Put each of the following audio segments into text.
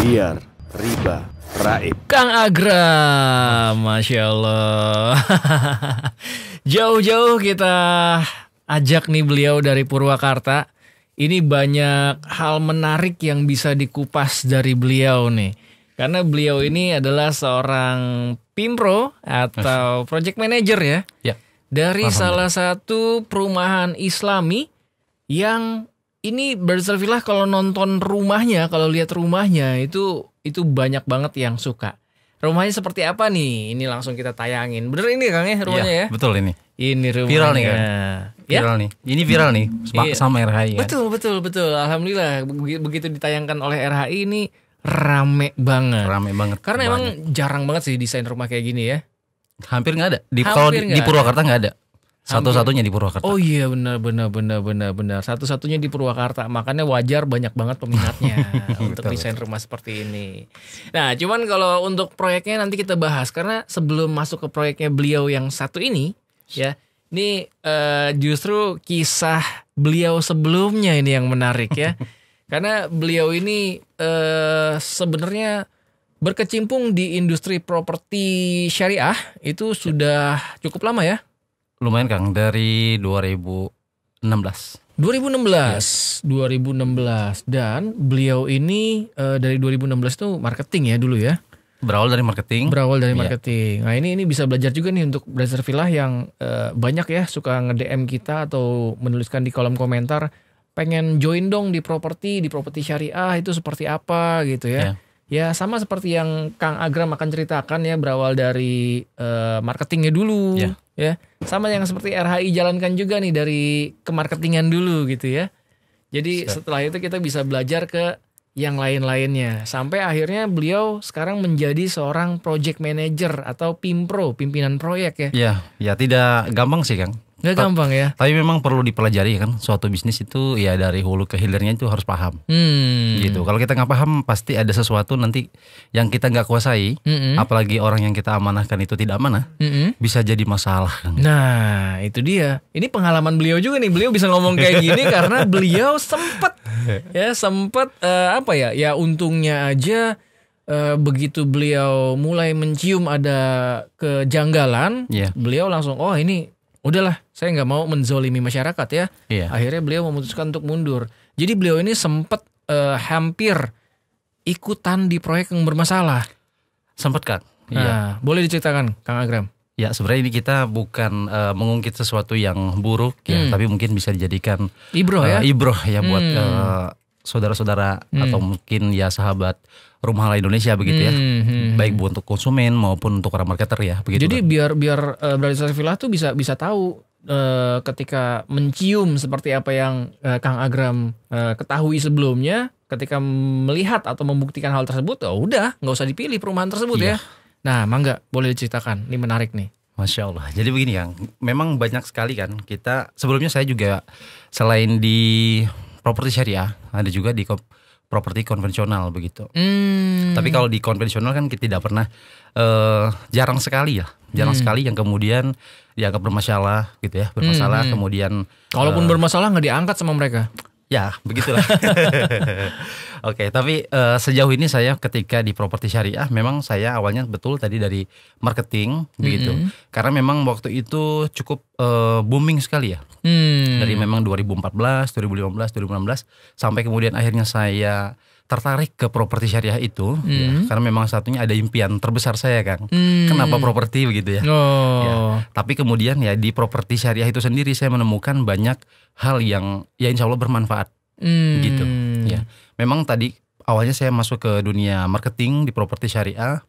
Biar riba raib. Kang Agram, Masya Allah. Jauh-jauh kita ajak nih beliau dari Purwakarta. Ini banyak hal menarik yang bisa dikupas dari beliau nih. Karena beliau ini adalah seorang Pimpro atau project manager ya. Ya. Dari salah satu perumahan Islami yang ini Berdasarfillah kalau nonton rumahnya, kalau lihat rumahnya itu banyak banget yang suka. Rumahnya seperti apa nih? Ini langsung kita tayangin. Bener ini Kang ya rumahnya ya? Betul ini. Ini rumahnya. Viral nih kan? Ya? Viral nih. Ini viral nih sama RHI. Betul. Alhamdulillah begitu ditayangkan oleh RHI ini rame banget. Rame banget. Karena emang jarang banget sih desain rumah kayak gini ya. Hampir nggak ada. Kalau di Purwakarta nggak ada. Satu-satunya di Purwakarta. Oh iya benar. Satu-satunya di Purwakarta. Makanya wajar banyak banget peminatnya untuk desain rumah seperti ini. Nah, cuman kalau untuk proyeknya nanti kita bahas karena sebelum masuk ke proyeknya beliau yang satu ini, ya, ini justru kisah beliau sebelumnya ini yang menarik ya. Karena beliau ini sebenarnya berkecimpung di industri properti syariah itu sudah cukup lama ya. Lumayan Kang, dari 2016 dan beliau ini dari 2016 tuh marketing ya dulu ya. Berawal dari marketing. Nah ini bisa belajar juga nih untuk Berdasarfillah yang banyak ya suka nge-DM kita atau menuliskan di kolom komentar pengen join dong di properti syariah itu seperti apa gitu ya. Ya sama seperti yang Kang Agram akan ceritakan ya berawal dari marketingnya dulu ya. Sama yang seperti RHI jalankan juga nih dari kemarketingan dulu gitu ya. Jadi setelah itu kita bisa belajar ke yang lain-lainnya. Sampai akhirnya beliau sekarang menjadi seorang project manager atau Pimpro, pimpinan proyek ya. Ya tidak gampang sih Kang. Gak gampang ya. Tapi memang perlu dipelajari kan. Suatu bisnis itu ya dari hulu ke hilirnya itu harus paham. Gitu. Kalau kita nggak paham pasti ada sesuatu nanti yang kita nggak kuasai. Apalagi orang yang kita amanahkan itu tidak amanah. Bisa jadi masalah. Nah itu dia. Ini pengalaman beliau juga nih. Beliau bisa ngomong kayak gini karena beliau sempat ya untungnya aja begitu beliau mulai mencium ada kejanggalan. Beliau langsung ini udahlah, saya nggak mau menzolimi masyarakat ya. Akhirnya beliau memutuskan untuk mundur. Jadi beliau ini sempat hampir ikutan di proyek yang bermasalah. Sempat Kang. Nah, boleh diceritakan Kang Agram? Ya sebenarnya ini kita bukan mengungkit sesuatu yang buruk ya, tapi mungkin bisa dijadikan ibroh ya buat saudara-saudara atau mungkin ya sahabat Rumah Halal Indonesia begitu ya. Baik untuk konsumen maupun untuk orang marketer ya begitu. Jadi biar Berdasarfillah tuh bisa tahu ketika mencium seperti apa yang Kang Agram ketahui sebelumnya, ketika melihat atau membuktikan hal tersebut, udah nggak usah dipilih perumahan tersebut ya. Nah, mangga boleh diceritakan, ini menarik nih. Masya Allah. Jadi begini Kang, memang banyak sekali kan kita sebelumnya saya juga selain di properti syariah ada juga di properti konvensional begitu. Tapi kalau di konvensional kan kita tidak pernah jarang sekali yang kemudian dianggap bermasalah gitu ya, kemudian kalaupun bermasalah nggak diangkat sama mereka. Ya begitulah. Oke, tapi sejauh ini saya ketika di properti syariah memang saya awalnya betul tadi dari marketing begitu. Karena memang waktu itu cukup booming sekali ya. Dari memang 2014, 2015, 2016 sampai kemudian akhirnya saya tertarik ke properti syariah itu ya, karena memang satunya ada impian terbesar saya Kang. Kenapa properti begitu ya? Ya. Tapi kemudian ya di properti syariah itu sendiri saya menemukan banyak hal yang ya insya Allah bermanfaat gitu. Ya. Memang tadi awalnya saya masuk ke dunia marketing di properti syariah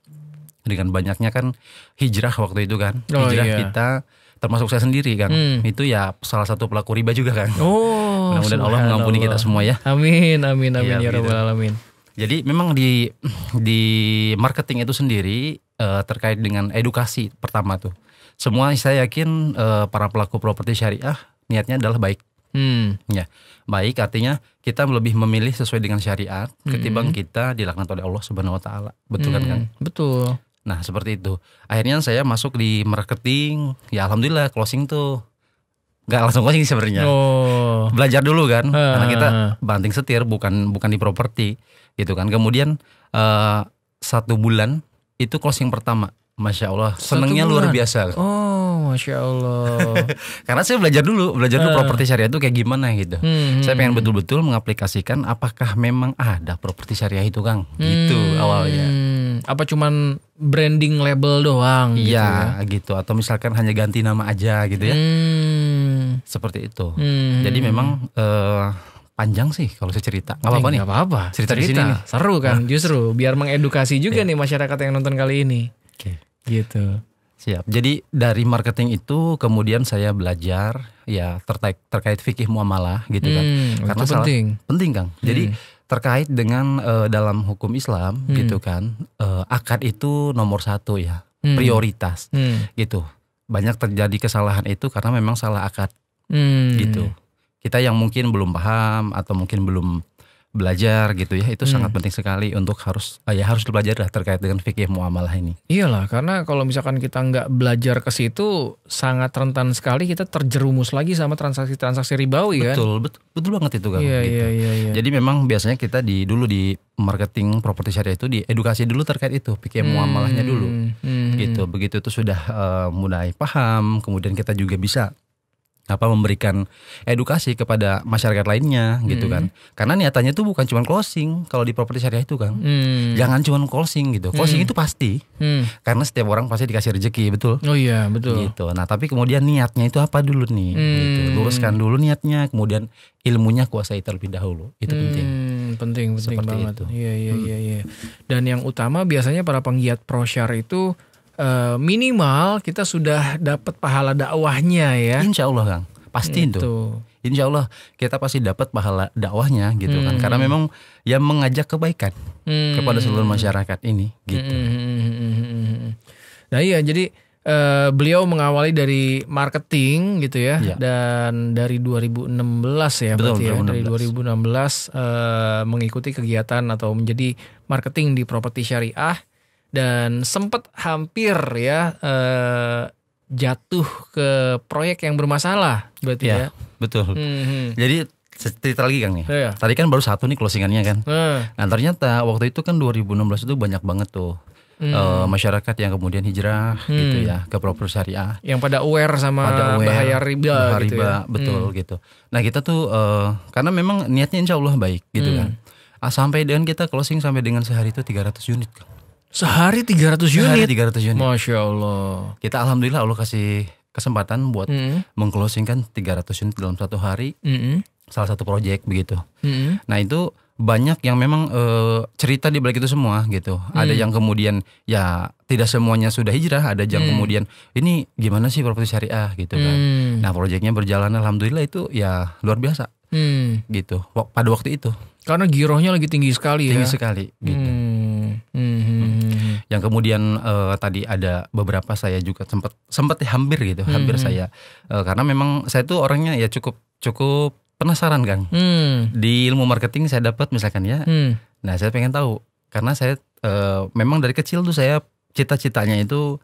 dengan banyaknya kan hijrah waktu itu kan. Kita termasuk saya sendiri Kang. Itu ya salah satu pelaku riba juga Kang. Mudah-mudahan Allah mengampuni kita semua ya. Amin ya rabbal alamin. Jadi memang di marketing itu sendiri terkait dengan edukasi pertama tuh. Semua saya yakin para pelaku properti syariah niatnya adalah baik. Ya, baik artinya kita lebih memilih sesuai dengan syariat ketimbang kita dilaknat oleh Allah Subhanahu wa taala. Betul kan Kang? Betul. Nah, seperti itu. Akhirnya saya masuk di marketing, ya alhamdulillah closing tuh nggak langsung closing sebenarnya. Belajar dulu kan, karena kita banting setir bukan di properti gitu kan. Kemudian 1 bulan itu closing pertama. Masya Allah, 1 senengnya luar bulan? biasa. Oh, Masya Allah. Karena saya belajar dulu properti syariah itu kayak gimana gitu. Saya pengen betul-betul mengaplikasikan apakah memang ada properti syariah itu, Kang. Gitu awalnya. Apa cuman branding label doang gitu ya? Iya gitu. Atau misalkan hanya ganti nama aja gitu ya. Seperti itu. Jadi memang panjang sih kalau saya cerita. Gak apa-apa nih. Gak apa-apa. Cerita di sini nih. Seru kan justru. Biar mengedukasi juga nih masyarakat yang nonton kali ini. Oke. Gitu. Siap. Jadi dari marketing itu kemudian saya belajar ya terkait fikih muamalah gitu kan. Karena itu penting. Kang. Jadi terkait dengan dalam hukum Islam gitu kan. Akad itu nomor 1 ya. Prioritas gitu. Banyak terjadi kesalahan itu karena memang salah akad gitu. Kita yang mungkin belum paham atau mungkin belum belajar gitu ya, itu sangat penting sekali untuk harus belajar lah terkait dengan fikih muamalah ini. Iyalah, karena kalau misalkan kita nggak belajar ke situ sangat rentan sekali kita terjerumus lagi sama transaksi-transaksi ribawi kan. Betul banget itu Kang. Iya, gitu. iya. Jadi memang biasanya kita dulu di marketing properti syariah itu diedukasi dulu terkait itu fikih muamalahnya dulu. Gitu. Begitu itu sudah mulai paham, kemudian kita juga bisa memberikan edukasi kepada masyarakat lainnya gitu kan. Karena niatannya tuh bukan cuma closing kalau di properti syariah itu Kang. Jangan cuma closing gitu. Closing itu pasti. Karena setiap orang pasti dikasih rezeki, betul? Oh iya, betul. Gitu. Nah, tapi kemudian niatnya itu apa dulu nih? Gitu. Luruskan dulu niatnya, kemudian ilmunya kuasai terlebih dahulu. Itu penting. Penting Seperti banget. itu. Iya. Dan yang utama biasanya para penggiat prosyar itu minimal kita sudah dapat pahala dakwahnya ya. Insya Allah Kang, pasti itu. Insya Allah kita pasti dapat pahala dakwahnya gitu kan. Karena memang ya mengajak kebaikan kepada seluruh masyarakat ini gitu. Nah iya, jadi beliau mengawali dari marketing gitu ya. Dan dari 2016 ya. Betul, berarti ya. 2016. Dari 2016 mengikuti kegiatan atau menjadi marketing di properti syariah. Dan sempat hampir ya jatuh ke proyek yang bermasalah berarti ya. Betul. Jadi cerita lagi Kang nih. Iya. Tadi kan baru 1 nih closingannya kan. Nah ternyata waktu itu kan 2016 itu banyak banget tuh masyarakat yang kemudian hijrah gitu ya ke properti syariah. Yang pada aware sama bahaya riba gitu ya. Betul gitu. Nah kita tuh karena memang niatnya insya Allah baik gitu kan. Sampai dengan kita closing sampai dengan sehari itu 300 unit Kang. Sehari 300 unit? Sehari 300 unit. Masya Allah. Kita alhamdulillah Allah kasih kesempatan buat mengclosingkan 300 unit dalam 1 hari. Salah satu proyek begitu. Nah itu banyak yang memang cerita di balik itu semua gitu. Ada yang kemudian ya tidak semuanya sudah hijrah. Ada yang kemudian ini gimana sih properti syariah gitu kan. Nah proyeknya berjalan alhamdulillah itu ya luar biasa gitu pada waktu itu. Karena girohnya lagi tinggi sekali ya. Tinggi sekali gitu. Yang kemudian tadi ada beberapa saya juga sempat hampir gitu, hampir saya karena memang saya tuh orangnya ya cukup penasaran Kang. Di ilmu marketing saya dapat misalkan ya. Nah, saya pengen tahu karena saya memang dari kecil tuh saya cita-citanya itu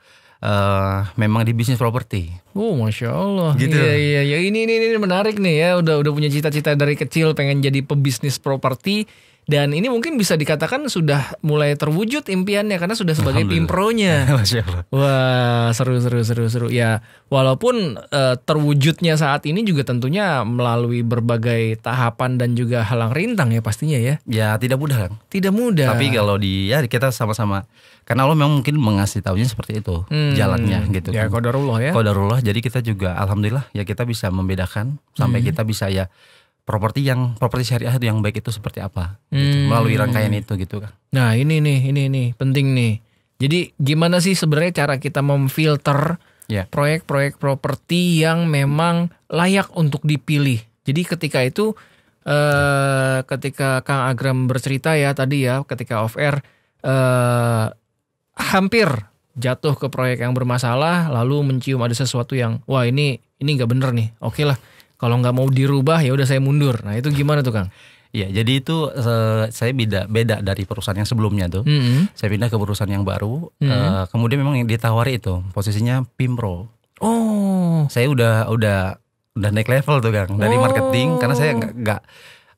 memang di bisnis properti. Oh, Masya Allah. Gitu. Iya. Ini menarik nih ya. Udah punya cita-cita dari kecil pengen jadi pebisnis properti. Dan ini mungkin bisa dikatakan sudah mulai terwujud impiannya karena sudah sebagai pimpronya. Masya Allah. Wah, seru. Ya, walaupun terwujudnya saat ini juga tentunya melalui berbagai tahapan dan juga halang rintang ya pastinya ya. Ya tidak mudah Kang. Tidak mudah. Tapi kalau kita sama-sama karena Allah memang mungkin mengasih taunya seperti itu jalannya gitu. Ya qadarullah ya. Qadarullah. Jadi kita juga alhamdulillah ya kita bisa membedakan sampai kita bisa ya properti syariah itu yang baik itu seperti apa gitu, melalui rangkaian itu gitu kan. Nah ini nih penting nih. Jadi gimana sih sebenarnya cara kita memfilter proyek-proyek properti yang memang layak untuk dipilih. Jadi ketika itu ketika Kang Agram bercerita ya tadi ya ketika off air hampir jatuh ke proyek yang bermasalah lalu mencium ada sesuatu yang wah ini nggak bener nih. Oke lah. Kalau nggak mau dirubah ya udah saya mundur. Nah itu gimana tuh Kang? Iya jadi itu saya beda dari perusahaan yang sebelumnya tuh. Saya pindah ke perusahaan yang baru. Kemudian memang yang ditawari itu posisinya Pimpro. Oh. Saya udah naik level tuh Kang dari marketing karena saya nggak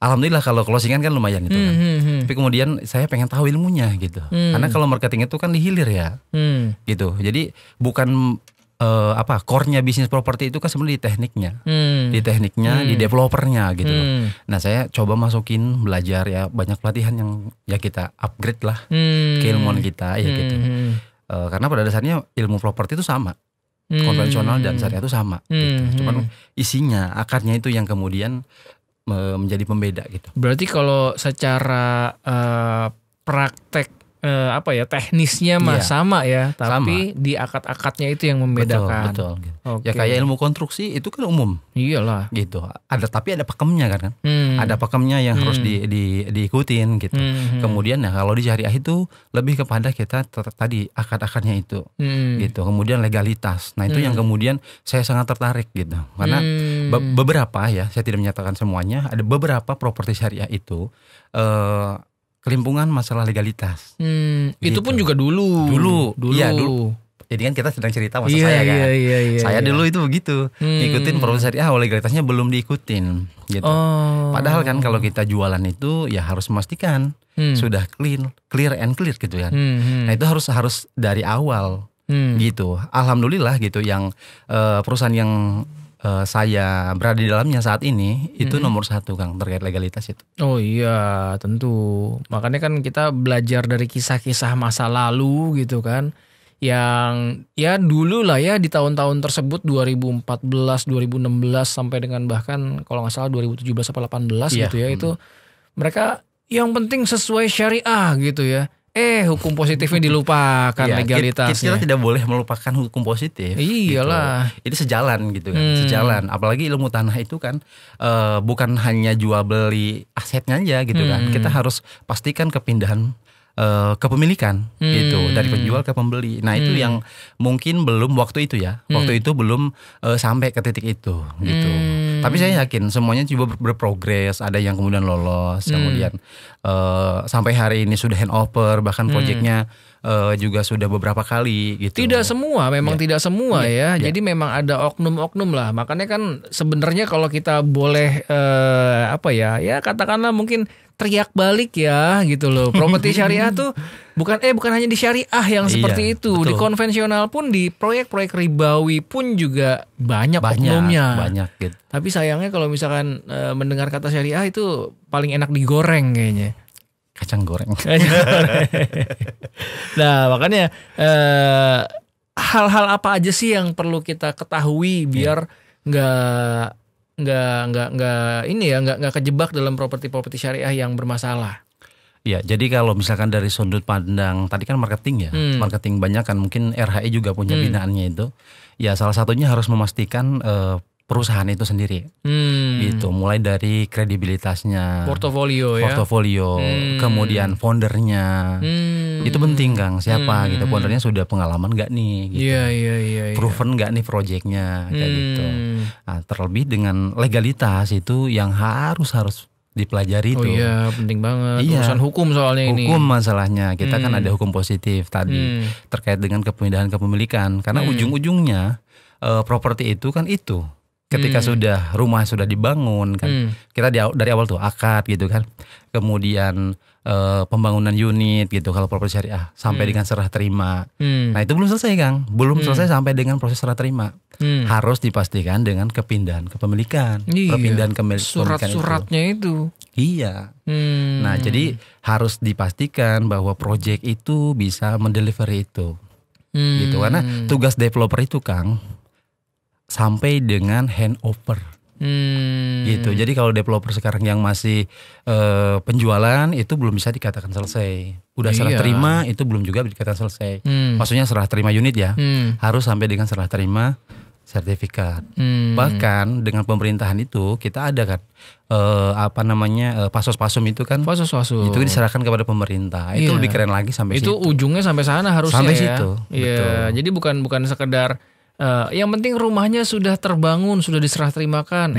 alhamdulillah kalau closingan kan lumayan gitu kan. Tapi kemudian saya pengen tahu ilmunya gitu. Karena kalau marketing itu kan di hilir ya. Gitu. Jadi bukan core-nya bisnis properti itu kan sebenarnya di tekniknya. Di tekniknya, di developernya gitu loh. Nah, saya coba masukin belajar ya banyak pelatihan yang ya kita upgrade lah keilmuan kita ya gitu. Karena pada dasarnya ilmu properti itu sama. Konvensional dan syariah itu sama gitu. Cuman isinya, akarnya itu yang kemudian menjadi pembeda gitu. Berarti kalau secara praktek teknisnya mah sama ya, tapi sama. Di akad-akadnya itu yang membedakan. Betul. Okay. Ya kayak ilmu konstruksi itu kan umum. Iyalah. Gitu. Tapi ada pakemnya kan. Ada pakemnya yang harus diikutin gitu. Kemudian ya kalau di syariah itu lebih kepada kita tadi akad-akadnya itu. Gitu. Kemudian legalitas. Nah, itu yang kemudian saya sangat tertarik gitu. Karena beberapa ya, saya tidak menyatakan semuanya, ada beberapa properti syariah itu kelimpungan masalah legalitas. Itu pun juga dulu. Iya dulu. Jadi kan kita sedang cerita masa saya kan. Saya dulu itu begitu. Ngikutin properti syariah, legalitasnya belum diikutin gitu. Padahal kan kalau kita jualan itu ya harus memastikan sudah clear and clear gitu kan. Nah, itu harus dari awal gitu. Alhamdulillah gitu yang perusahaan yang saya berada di dalamnya saat ini itu nomor 1 Kang terkait legalitas itu. Oh iya tentu. Makanya kan kita belajar dari kisah-kisah masa lalu gitu kan. Yang ya dulu lah ya di tahun-tahun tersebut 2014, 2016 sampai dengan bahkan kalau gak salah 2017 atau 2018 gitu ya. Itu mereka yang penting sesuai syariah gitu ya. Hukum positifnya dilupakan legalitasnya. Kita tidak boleh melupakan hukum positif. Iyalah. Gitu. Ini sejalan gitu kan, sejalan. Apalagi ilmu tanah itu kan bukan hanya jual beli asetnya aja gitu kan. Kita harus pastikan kepindahan kepemilikan gitu dari penjual ke pembeli. Nah, itu yang mungkin belum waktu itu ya. Waktu itu belum sampai ke titik itu gitu. Tapi saya yakin semuanya coba berprogres, ada yang kemudian lolos, kemudian sampai hari ini sudah handover, bahkan proyeknya juga sudah beberapa kali gitu. Tidak semua, memang tidak semua ya. Jadi memang ada oknum-oknum lah. Makanya kan sebenarnya kalau kita boleh ya katakanlah mungkin teriak balik ya gitu loh. Properti syariah tuh bukan hanya di syariah yang seperti itu. Betul. Di konvensional pun di proyek-proyek ribawi pun juga banyak oknumnya. Banyak gitu. Tapi sayangnya kalau misalkan mendengar kata syariah itu paling enak digoreng kayaknya. Kacang goreng. Nah, makanya hal-hal apa aja sih yang perlu kita ketahui biar nggak kejebak dalam properti syariah yang bermasalah. Ya, jadi kalau misalkan dari sudut pandang tadi kan marketing ya, marketing banyak kan, mungkin RHI juga punya binaannya itu. Ya, salah satunya harus memastikan perusahaan itu sendiri, gitu. Mulai dari kredibilitasnya, portofolio, kemudian foundernya, itu penting Kang. Siapa gitu, foundernya sudah pengalaman nggak nih? Gitu. Iya. Proven nggak nih proyeknya, kayak gitu. Nah, terlebih dengan legalitas itu yang harus dipelajari itu. Oh iya, penting banget. Urusan hukum soalnya ini. Hukum masalahnya. Kita kan ada hukum positif tadi terkait dengan kepindahan kepemilikan. Karena ujung-ujungnya properti itu kan itu. Ketika rumah sudah dibangun kan, kita dari awal tuh akad gitu kan, kemudian pembangunan unit gitu kalau properti syariah sampai dengan serah terima. Nah, itu belum selesai Kang, belum selesai sampai dengan proses serah terima. Harus dipastikan dengan kepindahan kepemilikan, perpindahan kepemilikan surat-suratnya itu. Iya. Nah, jadi harus dipastikan bahwa proyek itu bisa mendelivery itu, gitu. Karena tugas developer itu Kang sampai dengan handover, gitu. Jadi kalau developer sekarang yang masih penjualan itu belum bisa dikatakan selesai. Udah serah terima itu belum juga dikatakan selesai. Maksudnya serah terima unit ya, harus sampai dengan serah terima sertifikat. Bahkan dengan pemerintahan itu kita ada kan pasos-pasum itu kan. Pasos-pasum. Itu diserahkan kepada pemerintah. Itu lebih keren lagi sampai itu situ. Itu ujungnya sampai sana harusnya sampai ya. Situ. Iya. Jadi bukan sekedar yang penting rumahnya sudah terbangun, sudah diserah terimakan.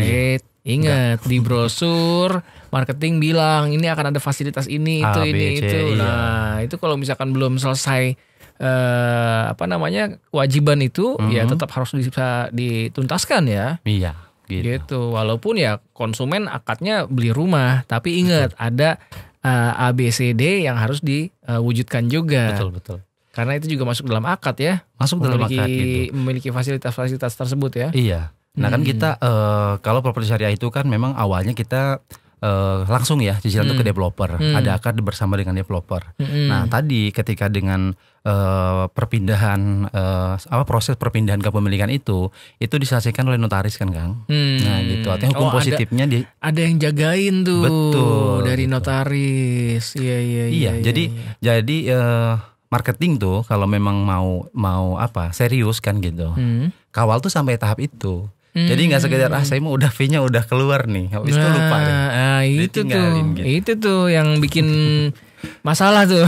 Ingat di brosur marketing bilang ini akan ada fasilitas ini, itu, ini, itu. Nah, itu kalau misalkan belum selesai kewajiban itu ya tetap harus bisa dituntaskan ya. Iya. Gitu. Walaupun ya konsumen akadnya beli rumah, tapi ingat ada ABCD yang harus diwujudkan juga. Betul. Karena itu juga masuk dalam akad ya. Masuk dalam akad gitu. Memiliki fasilitas-fasilitas tersebut ya. Iya. Nah kan kita kalau properti syariah itu kan memang awalnya kita langsung ya cicilan itu ke developer, ada akad bersama dengan developer. Nah tadi ketika dengan perpindahan proses perpindahan kepemilikan itu diselesaikan oleh notaris kan Kang. Nah gitu, artinya hukum positifnya ada yang jagain tuh. Betul, dari gitu. Notaris. Iya. Jadi marketing tuh kalau memang mau serius kan gitu. Kawal tuh sampai tahap itu. Jadi nggak sekedar saya mau udah fee-nya udah keluar nih, habis itu lupa deh. Itu tuh, gitu. itu tuh yang bikin masalah tuh.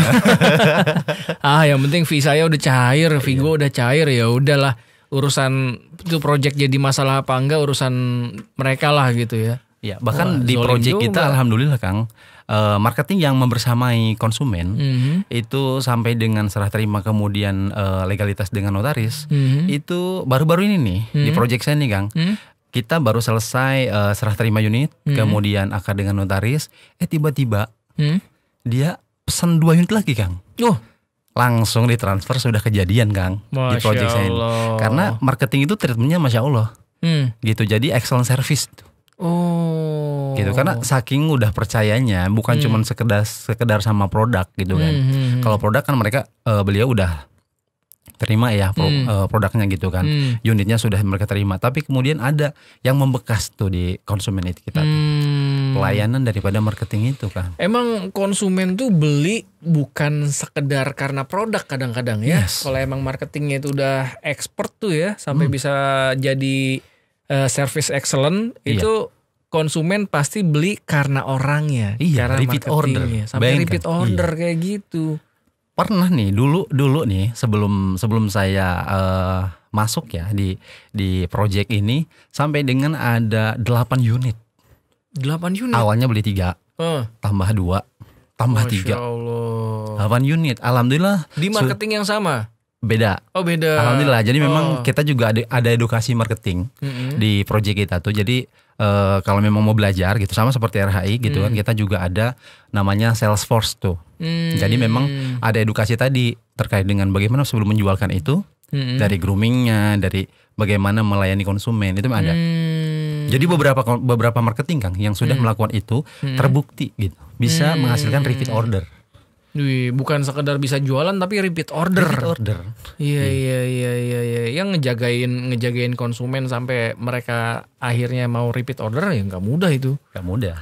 Yang penting fee saya udah cair, fee gue udah cair, ya udahlah, urusan itu project jadi masalah apa enggak urusan mereka lah gitu ya. Ya bahkan di project kita alhamdulillah Kang, marketing yang membersamai konsumen itu sampai dengan serah terima kemudian legalitas dengan notaris itu baru-baru ini nih di project saya nih Kang. Kita baru selesai serah terima unit, kemudian akad dengan notaris, tiba-tiba dia pesan 2 unit lagi Kang. Langsung ditransfer, sudah kejadian Kang. Di project saya ini. Karena marketing itu treatmentnya Masya Allah. Gitu, jadi excellent service. Gitu, karena saking udah percayanya, bukan cuma sekedar sama produk gitu kan. Kalau produk kan mereka beliau udah terima ya produknya gitu kan. Unitnya sudah mereka terima, tapi kemudian ada yang membekas tuh di konsumen itu kita tuh. Pelayanan daripada marketing itu kan. Emang konsumen tuh beli bukan sekedar karena produk kadang-kadang ya. Yes. Kalau emang marketingnya itu udah expert tuh ya, sampai bisa jadi service excellent, itu konsumen pasti beli karena orangnya, karena repeat order. Sampai repeat order kayak gitu. Pernah nih dulu nih sebelum saya masuk ya di project ini, sampai dengan ada 8 unit. 8 unit. Awalnya beli 3, tambah 2, tambah 3. Masya Allah. 8 unit. Alhamdulillah. Di marketing yang sama? Beda. Oh beda. Alhamdulillah. Jadi memang kita juga ada edukasi marketing di project kita tuh. Jadi kalau memang mau belajar gitu, sama seperti RHI gitu kan, kita juga ada namanya Salesforce tuh. Jadi memang ada edukasi tadi terkait dengan bagaimana sebelum menjualkan itu, dari groomingnya, dari bagaimana melayani konsumen, itu ada. Jadi beberapa marketing Kang yang sudah melakukan itu terbukti gitu, bisa menghasilkan repeat order. Wih, bukan sekedar bisa jualan tapi repeat order. Iya. Yang ngejagain konsumen sampai mereka akhirnya mau repeat order ya nggak mudah itu. Nggak mudah.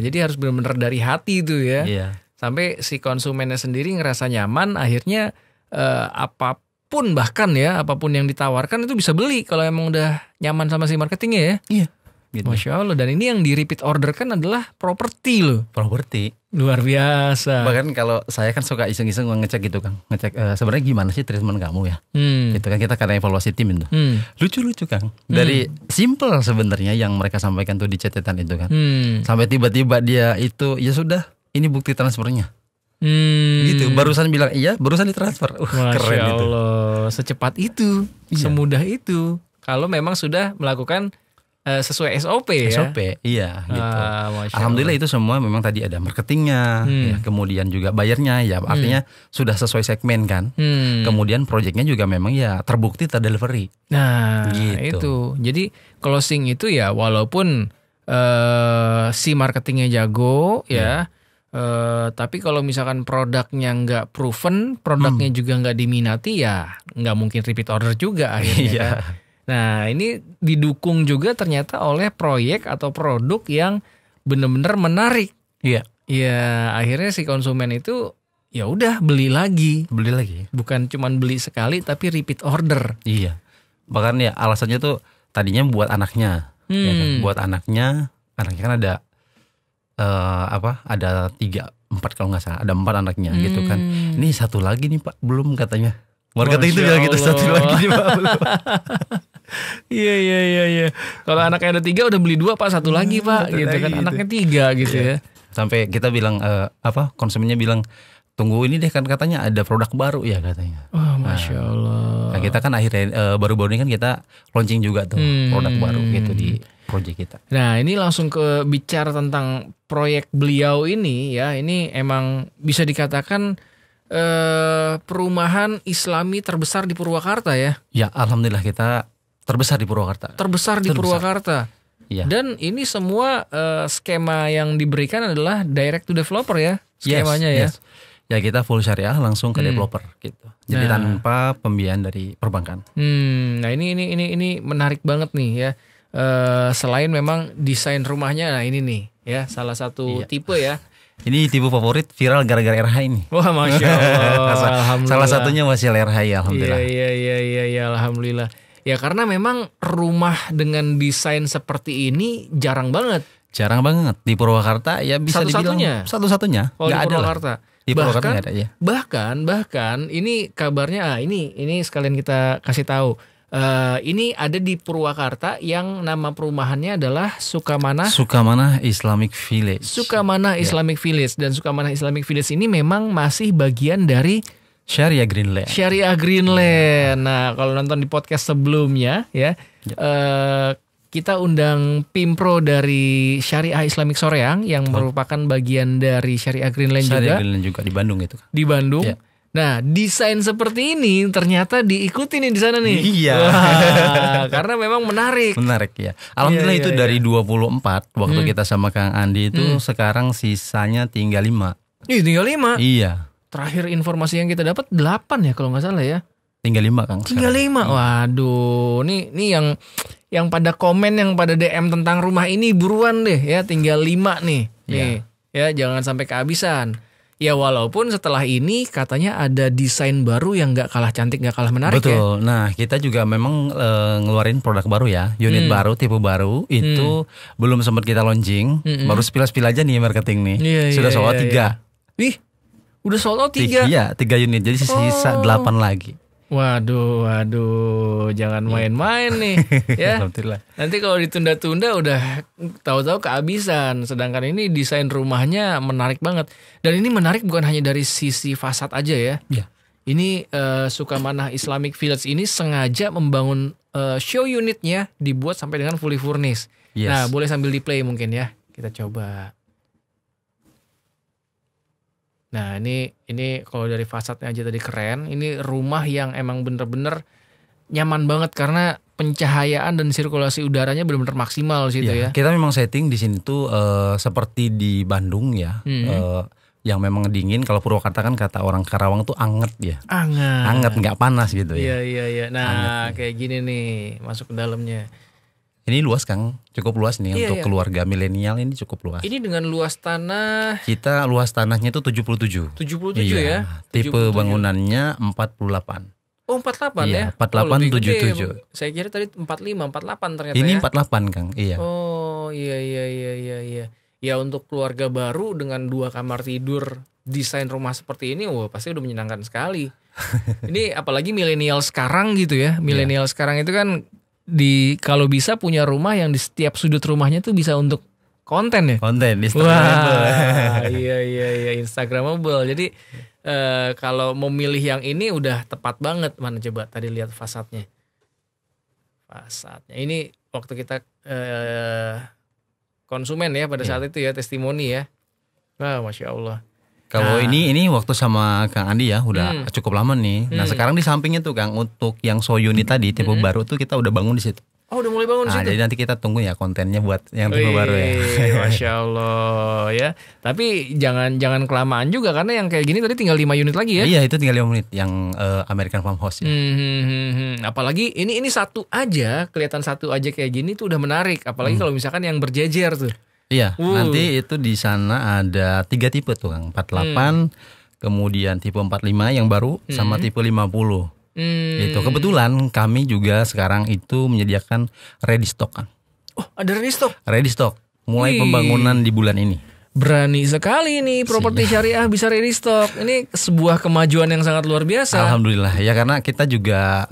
Jadi harus benar-benar dari hati itu ya. Iya. Sampai si konsumennya sendiri ngerasa nyaman, akhirnya apapun yang ditawarkan itu bisa beli kalau emang udah nyaman sama si marketingnya ya. Iya. Gitu. Masya Allah. Dan ini yang di repeat order kan adalah properti loh. Properti. Luar biasa. Bahkan kalau saya kan suka iseng-iseng ngecek gitu Kang. Ngecek sebenarnya gimana sih treatment kamu ya. Gitu kan, kita kadang evaluasi tim itu. Lucu-lucu Kang. Dari simple sebenarnya yang mereka sampaikan tuh di catatan itu kan. Sampai tiba-tiba dia itu, ya sudah, ini bukti transfernya. Gitu. Barusan bilang iya, barusan ditransfer. Masya Keren itu. Allah. Secepat itu. Iya. Semudah itu. Kalau memang sudah melakukan sesuai SOP ya. SOP, iya gitu. Alhamdulillah itu semua memang tadi ada marketingnya, ya, kemudian juga bayarnya ya, artinya sudah sesuai segmen kan. Kemudian proyeknya juga memang ya terbukti terdelivery. Nah gitu. itu, jadi closing itu ya walaupun si marketingnya jago ya, tapi kalau misalkan produknya nggak proven, produknya juga nggak diminati ya nggak mungkin repeat order juga akhirnya kan. Nah ini didukung juga ternyata oleh proyek atau produk yang benar-benar menarik. Iya. Ya akhirnya si konsumen itu ya udah beli lagi. Bukan cuman beli sekali tapi repeat order. Iya. Bahkan ya alasannya tuh tadinya buat anaknya. Ya kan? Buat anaknya kan ada ada 3, 4 kalau nggak salah, ada 4 anaknya gitu kan. Ini satu lagi nih Pak belum katanya. Marketing itu bilang gitu, satu lagi nih Pak belum. Iya. Kalau anaknya ada 3 udah beli 2 Pak, satu lagi Pak gitu kan. Anaknya 3 gitu ya. Sampai kita bilang konsumennya bilang tunggu ini deh kan katanya ada produk baru ya katanya. Oh, Masya Allah. Nah, kita kan akhirnya baru-baru ini kan kita launching juga tuh produk baru gitu di project kita. Nah ini langsung ke bicara tentang proyek beliau ini ya. Ini emang bisa dikatakan perumahan Islami terbesar di Purwakarta ya. Ya alhamdulillah kita terbesar di Purwakarta. Terbesar di Purwakarta. Ya. Dan ini semua skema yang diberikan adalah direct to developer ya skemanya ya. Ya kita full syariah langsung ke developer gitu. Jadi tanpa pembiayaan dari perbankan. Nah ini menarik banget nih ya. Selain memang desain rumahnya, nah ini nih ya salah satu tipe ya. Ini tipe favorit viral gara-gara RH ini. Wah Masya Allah. Alhamdulillah. Salah satunya masih RH ya alhamdulillah. Iya alhamdulillah. Ya karena memang rumah dengan desain seperti ini jarang banget. Jarang banget di Purwakarta ya bisa dibilang satu-satunya. Oh, nggak di ada Purwakarta. Di Purwakarta nggak ada ya. Bahkan ini kabarnya ini sekalian kita kasih tahu. Ini ada di Purwakarta yang nama perumahannya adalah Sukamanah Islamic Village. Sukamanah Islamic Village, dan Sukamanah Islamic Village ini memang masih bagian dari Syariah Greenland. Nah, kalau nonton di podcast sebelumnya ya, kita undang Pimpro dari Syariah Islamic Soreang yang merupakan bagian dari Syariah Greenland Syariah Greenland juga di Bandung itu. Di Bandung. Ya. Nah, desain seperti ini ternyata diikuti nih di sana nih. Iya. Wah, karena memang menarik. Menarik ya. Alhamdulillah itu dari 24 waktu kita sama Kang Andi itu sekarang sisanya tinggal 5. Tinggal 5. Iya. Terakhir informasi yang kita dapat 8 ya kalau nggak salah ya. Tinggal 5 Kang. Tinggal 5. Waduh, nih yang pada komen, yang pada DM tentang rumah ini buruan deh ya, tinggal 5 nih. Nih, ya jangan sampai kehabisan. Ya walaupun setelah ini katanya ada desain baru yang nggak kalah cantik, nggak kalah menarik. Betul. Nah kita juga memang ngeluarin produk baru ya, unit baru, tipe baru itu belum sempat kita launching, baru spill aja nih marketing nih. Sudah sold out 3. Wih, udah sold out 3? Iya 3 unit, jadi sisa 8 lagi. Waduh, jangan main-main nih ya. Nanti kalau ditunda-tunda udah tahu-tahu kehabisan. Sedangkan ini desain rumahnya menarik banget. Dan ini menarik bukan hanya dari sisi fasad aja ya. Ini Sukamanah Islamic Village ini sengaja membangun show unitnya dibuat sampai dengan fully furnished. Nah, boleh sambil di play mungkin ya. Kita coba. Nah ini kalau dari fasadnya aja tadi keren. Ini rumah yang emang bener-bener nyaman banget karena pencahayaan dan sirkulasi udaranya benar-benar maksimal situ ya. Kita memang setting di sini tuh seperti di Bandung ya, yang memang dingin. Kalau Purwakarta kan kata orang Karawang tuh anget ya. Anget nggak panas gitu ya. Iya. Nah kayak gini nih masuk ke dalamnya. Ini luas Kang, cukup luas nih untuk keluarga milenial, ini cukup luas. Ini dengan luas tanah. Kita luas tanahnya itu 77. 77 ya. Tipe 77. Bangunannya 48. Oh 48 ya? 48 77. Saya kira tadi 45, 48 ternyata. Ini ya. 48 Kang, iya. Oh iya. Ya untuk keluarga baru dengan 2 kamar tidur, desain rumah seperti ini, wah pasti udah menyenangkan sekali. Ini apalagi milenial sekarang gitu ya. Milenial sekarang itu kan kalau bisa punya rumah yang di setiap sudut rumahnya tuh bisa untuk konten ya. Konten Instagramable. Iya Instagramable. Jadi kalau mau milih yang ini udah tepat banget. Mana coba tadi lihat fasadnya. Ini waktu kita konsumen ya pada saat itu ya, testimoni ya. Wah, Masya Allah. Kalau ini waktu sama Kang Andi ya udah cukup lama nih. Nah sekarang di sampingnya tuh Kang, untuk yang show unit tadi tipe baru tuh kita udah bangun di situ. Oh udah mulai bangun di situ. Jadi nanti kita tunggu ya kontennya buat yang tipe baru ya. Masya Allah ya. Tapi jangan kelamaan juga karena yang kayak gini tadi tinggal 5 unit lagi ya. Iya itu tinggal 5 unit yang American Farmhouse ya. Apalagi ini satu aja, kelihatan satu aja kayak gini tuh udah menarik. Apalagi kalau misalkan yang berjejer tuh. Iya, nanti itu di sana ada 3 tipe tuh Kang, 48, kemudian tipe 45 yang baru sama tipe 50. Itu kebetulan kami juga sekarang itu menyediakan ready stock Kang. Oh, ada ready stock? Ready stock, mulai pembangunan di bulan ini. Berani sekali nih properti syariah bisa ready stock. Ini sebuah kemajuan yang sangat luar biasa. Alhamdulillah ya, karena kita juga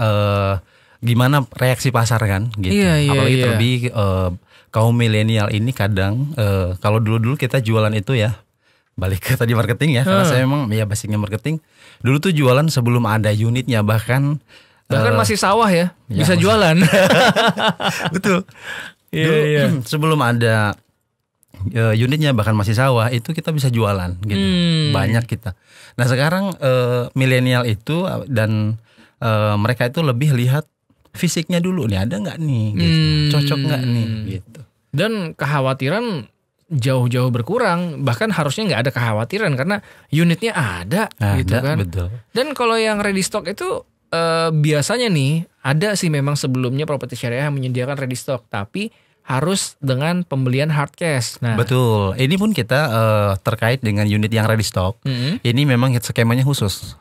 gimana reaksi pasar kan gitu. Apalagi terlebih kaum milenial ini kadang kalau dulu kita jualan itu ya balik ke tadi marketing ya, karena saya memang ya basicnya marketing. Dulu tuh jualan sebelum ada unitnya, bahkan masih sawah ya, ya, bisa jualan. betul. Dulu sebelum ada unitnya, bahkan masih sawah, itu kita bisa jualan gitu. Banyak kita. Nah sekarang milenial itu dan mereka itu lebih lihat fisiknya dulu nih, ada nggak nih gitu. Cocok nggak nih gitu. Dan kekhawatiran jauh-jauh berkurang, bahkan harusnya nggak ada kekhawatiran karena unitnya ada gitu kan. Betul. Dan kalau yang ready stock itu biasanya nih ada sih memang sebelumnya Properti Syariah yang menyediakan ready stock, tapi harus dengan pembelian hard cash. Nah, betul. Ini pun kita terkait dengan unit yang ready stock. Ini memang skemanya khusus.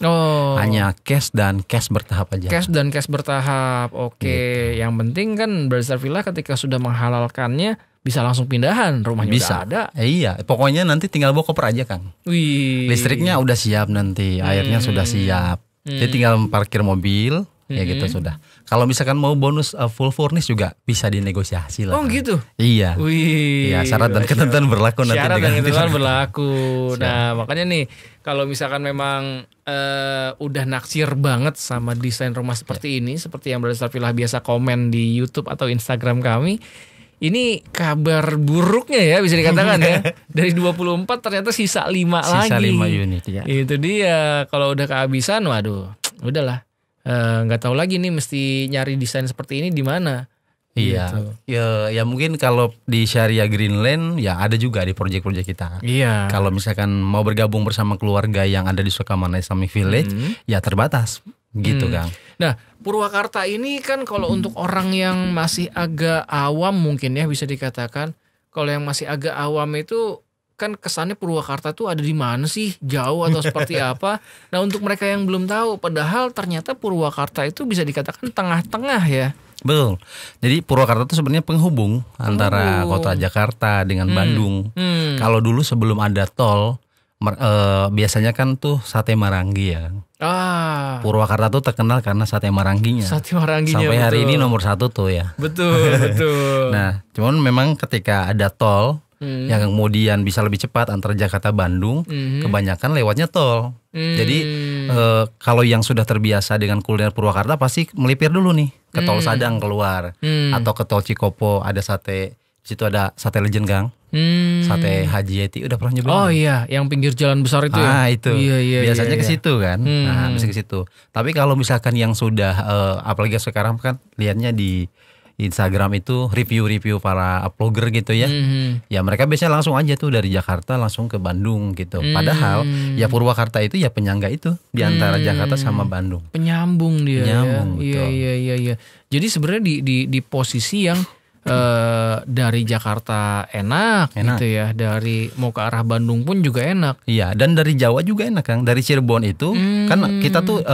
Hanya cash dan cash bertahap aja. Cash dan cash bertahap. Oke. Gitu. Yang penting kan Brother Villa ketika sudah menghalalkannya bisa langsung pindahan, rumahnya bisa. udah ada. Iya, pokoknya nanti tinggal bawa koper aja, Kang. Wih. Listriknya udah siap nanti, airnya sudah siap. Jadi tinggal parkir mobil, ya gitu sudah. Kalau misalkan mau bonus full furnish juga bisa dinegosiasi lah. Oh gitu? Iya. Wih. Iya, syarat dan ketentuan berlaku nanti. Syarat dan ketentuan berlaku. Siap. Nah, makanya nih kalau misalkan memang udah naksir banget sama desain rumah seperti ini, seperti yang Brother Villa biasa komen di YouTube atau Instagram kami, ini kabar buruknya ya bisa dikatakan ya. Dari 24 ternyata sisa 5 lagi. Sisa 5 unit ya. Itu dia, kalau udah kehabisan waduh, udahlah. Nggak tahu lagi nih mesti nyari desain seperti ini di mana. Iya. Gitu. Ya mungkin kalau di Syariah Greenland ya ada juga di proyek-proyek kita. Iya. Kalau misalkan mau bergabung bersama keluarga yang ada di Sukamana Islamic Village, ya terbatas gitu, Kang. Nah, Purwakarta ini kan kalau untuk orang yang masih agak awam mungkin ya bisa dikatakan, kalau yang masih agak awam itu kan kesannya Purwakarta tuh ada di mana sih, jauh atau seperti apa. Nah, untuk mereka yang belum tahu, padahal ternyata Purwakarta itu bisa dikatakan tengah-tengah ya. Betul. Jadi Purwakarta itu sebenarnya penghubung antara kota Jakarta dengan Bandung. Kalau dulu sebelum ada tol, biasanya kan tuh sate Marangi ya. Purwakarta tuh terkenal karena sate Marangginya. Sate Marangginya. Sampai hari ini nomor 1 tuh ya. Betul. Nah, cuman memang ketika ada tol yang kemudian bisa lebih cepat antara Jakarta Bandung, kebanyakan lewatnya tol. Jadi kalau yang sudah terbiasa dengan kuliner Purwakarta pasti melipir dulu nih ke tol Sadang keluar, atau ke tol Cikopo ada sate. Di situ ada sate legend, Kang. Sate Haji Yeti, udah pernah nyobain? Oh iya, yang pinggir jalan besar itu ya. Itu. Iya, biasanya ke situ kan. Nah, bisa ke situ. Tapi kalau misalkan yang sudah apalagi sekarang kan lihatnya di Instagram itu review-review para vlogger gitu ya. Ya mereka biasanya langsung aja tuh dari Jakarta langsung ke Bandung gitu. Padahal ya Purwakarta itu ya penyangga itu di antara Jakarta sama Bandung. Penyambung dia. Penyambung, ya. betul. Iya. Jadi sebenarnya di posisi yang dari Jakarta enak gitu ya, dari mau ke arah Bandung pun juga enak. Iya, dan dari Jawa juga enak, Kang. Dari Cirebon itu kan kita tuh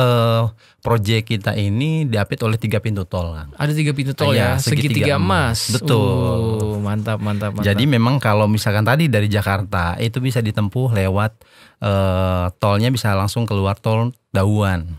proyek kita ini diapit oleh 3 pintu tol, Kang. Ada 3 pintu tol ya, segitiga emas. Betul. Mantap. Jadi memang kalau misalkan tadi dari Jakarta itu bisa ditempuh lewat tolnya bisa langsung keluar tol Dauan.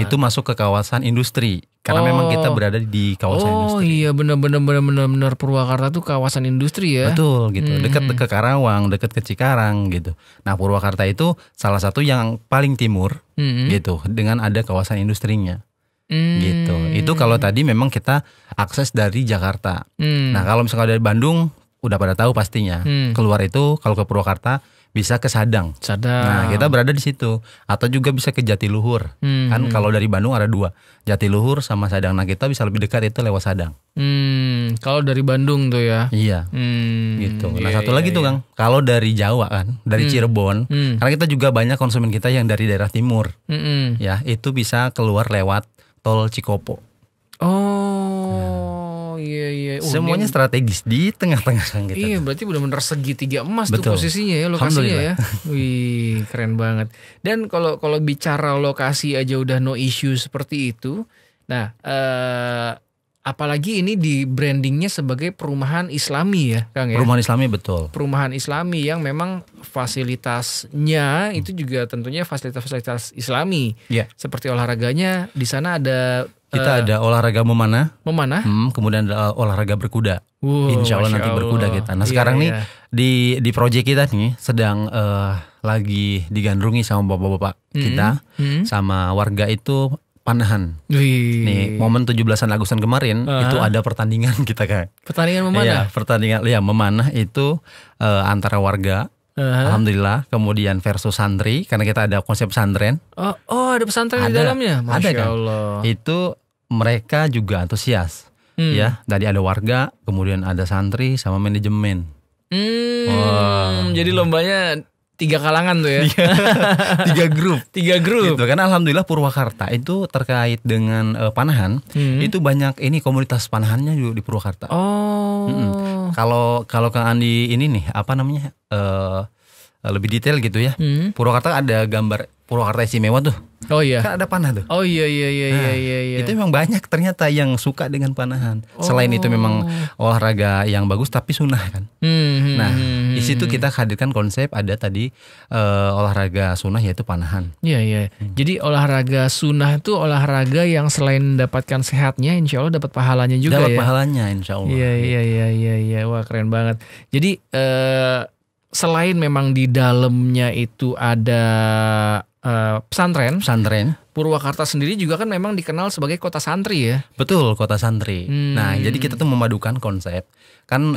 Itu masuk ke kawasan industri. Karena memang kita berada di kawasan industri. Oh iya, benar Purwakarta tuh kawasan industri ya. Betul gitu. Dekat ke Karawang, dekat ke Cikarang gitu. Nah, Purwakarta itu salah satu yang paling timur gitu, dengan ada kawasan industrinya. Gitu. Itu kalau tadi memang kita akses dari Jakarta. Nah, kalau misalnya dari Bandung udah pada tahu pastinya. Keluar itu kalau ke Purwakarta bisa ke Sadang. Nah, kita berada di situ. Atau juga bisa ke Jatiluhur. Kan kalau dari Bandung ada 2, Jatiluhur sama Sadang. Nah, kita bisa lebih dekat itu lewat Sadang. Kalau dari Bandung tuh ya. Iya. Gitu. Nah, satu lagi tuh, Kang. Kalau dari Jawa kan, dari Cirebon, karena kita juga banyak konsumen kita yang dari daerah timur. Ya, itu bisa keluar lewat tol Cikopo. Iya. Semuanya strategis di tengah-tengah, Kang, gitu. Iya, berarti benar-benar segitiga emas tuh posisinya ya, lokasinya ya. Wih, keren banget. Dan kalau bicara lokasi aja udah no issue seperti itu. Nah, apalagi ini di brandingnya sebagai perumahan Islami ya, Kang ya. Perumahan Islami, betul. Perumahan Islami yang memang fasilitasnya itu juga tentunya fasilitas-fasilitas Islami. Ya. Seperti olahraganya di sana ada Kita ada olahraga memanah, memanah. kemudian ada olahraga berkuda. Wow, Insya Allah Masya nanti berkuda Allah. kita. Nah Iya, sekarang nih iya. di proyek kita nih sedang lagi digandrungi sama bapak-bapak kita, sama warga itu panahan. Wih. Nih momen 17-an Agustusan kemarin itu ada pertandingan kita kan. Pertandingan Iya, memanah. pertandingan memanah itu antara warga, alhamdulillah, kemudian versus santri karena kita ada konsep pesantren. Oh, ada pesantren di Ada. dalamnya. Masya Ada kan? Allah. Itu mereka juga antusias. Ya, tadi ada warga, kemudian ada santri sama manajemen. Jadi lombanya 3 kalangan tuh ya. 3 grup. 3 grup. Gitu kan, alhamdulillah Purwakarta itu terkait dengan panahan, itu banyak ini komunitas panahannya juga di Purwakarta. Oh. Kalau Kang Andi ini nih apa namanya lebih detail gitu ya. Purwakarta ada gambar Purwakarta istimewa tuh. Oh iya. Kan ada panah tuh. Oh iya. Itu memang banyak ternyata yang suka dengan panahan. Selain itu memang olahraga yang bagus tapi sunnah kan. Nah, di situ kita hadirkan konsep ada tadi olahraga sunnah yaitu panahan. Iya. Jadi olahraga sunnah itu olahraga yang selain mendapatkan sehatnya, insya Allah dapat pahalanya juga Dapat ya. pahalanya insya Allah. Iya. Wah keren banget. Jadi selain memang di dalamnya itu ada pesantren, Purwakarta sendiri juga kan memang dikenal sebagai kota santri ya. Betul, kota santri. Nah, jadi kita tuh memadukan konsep kan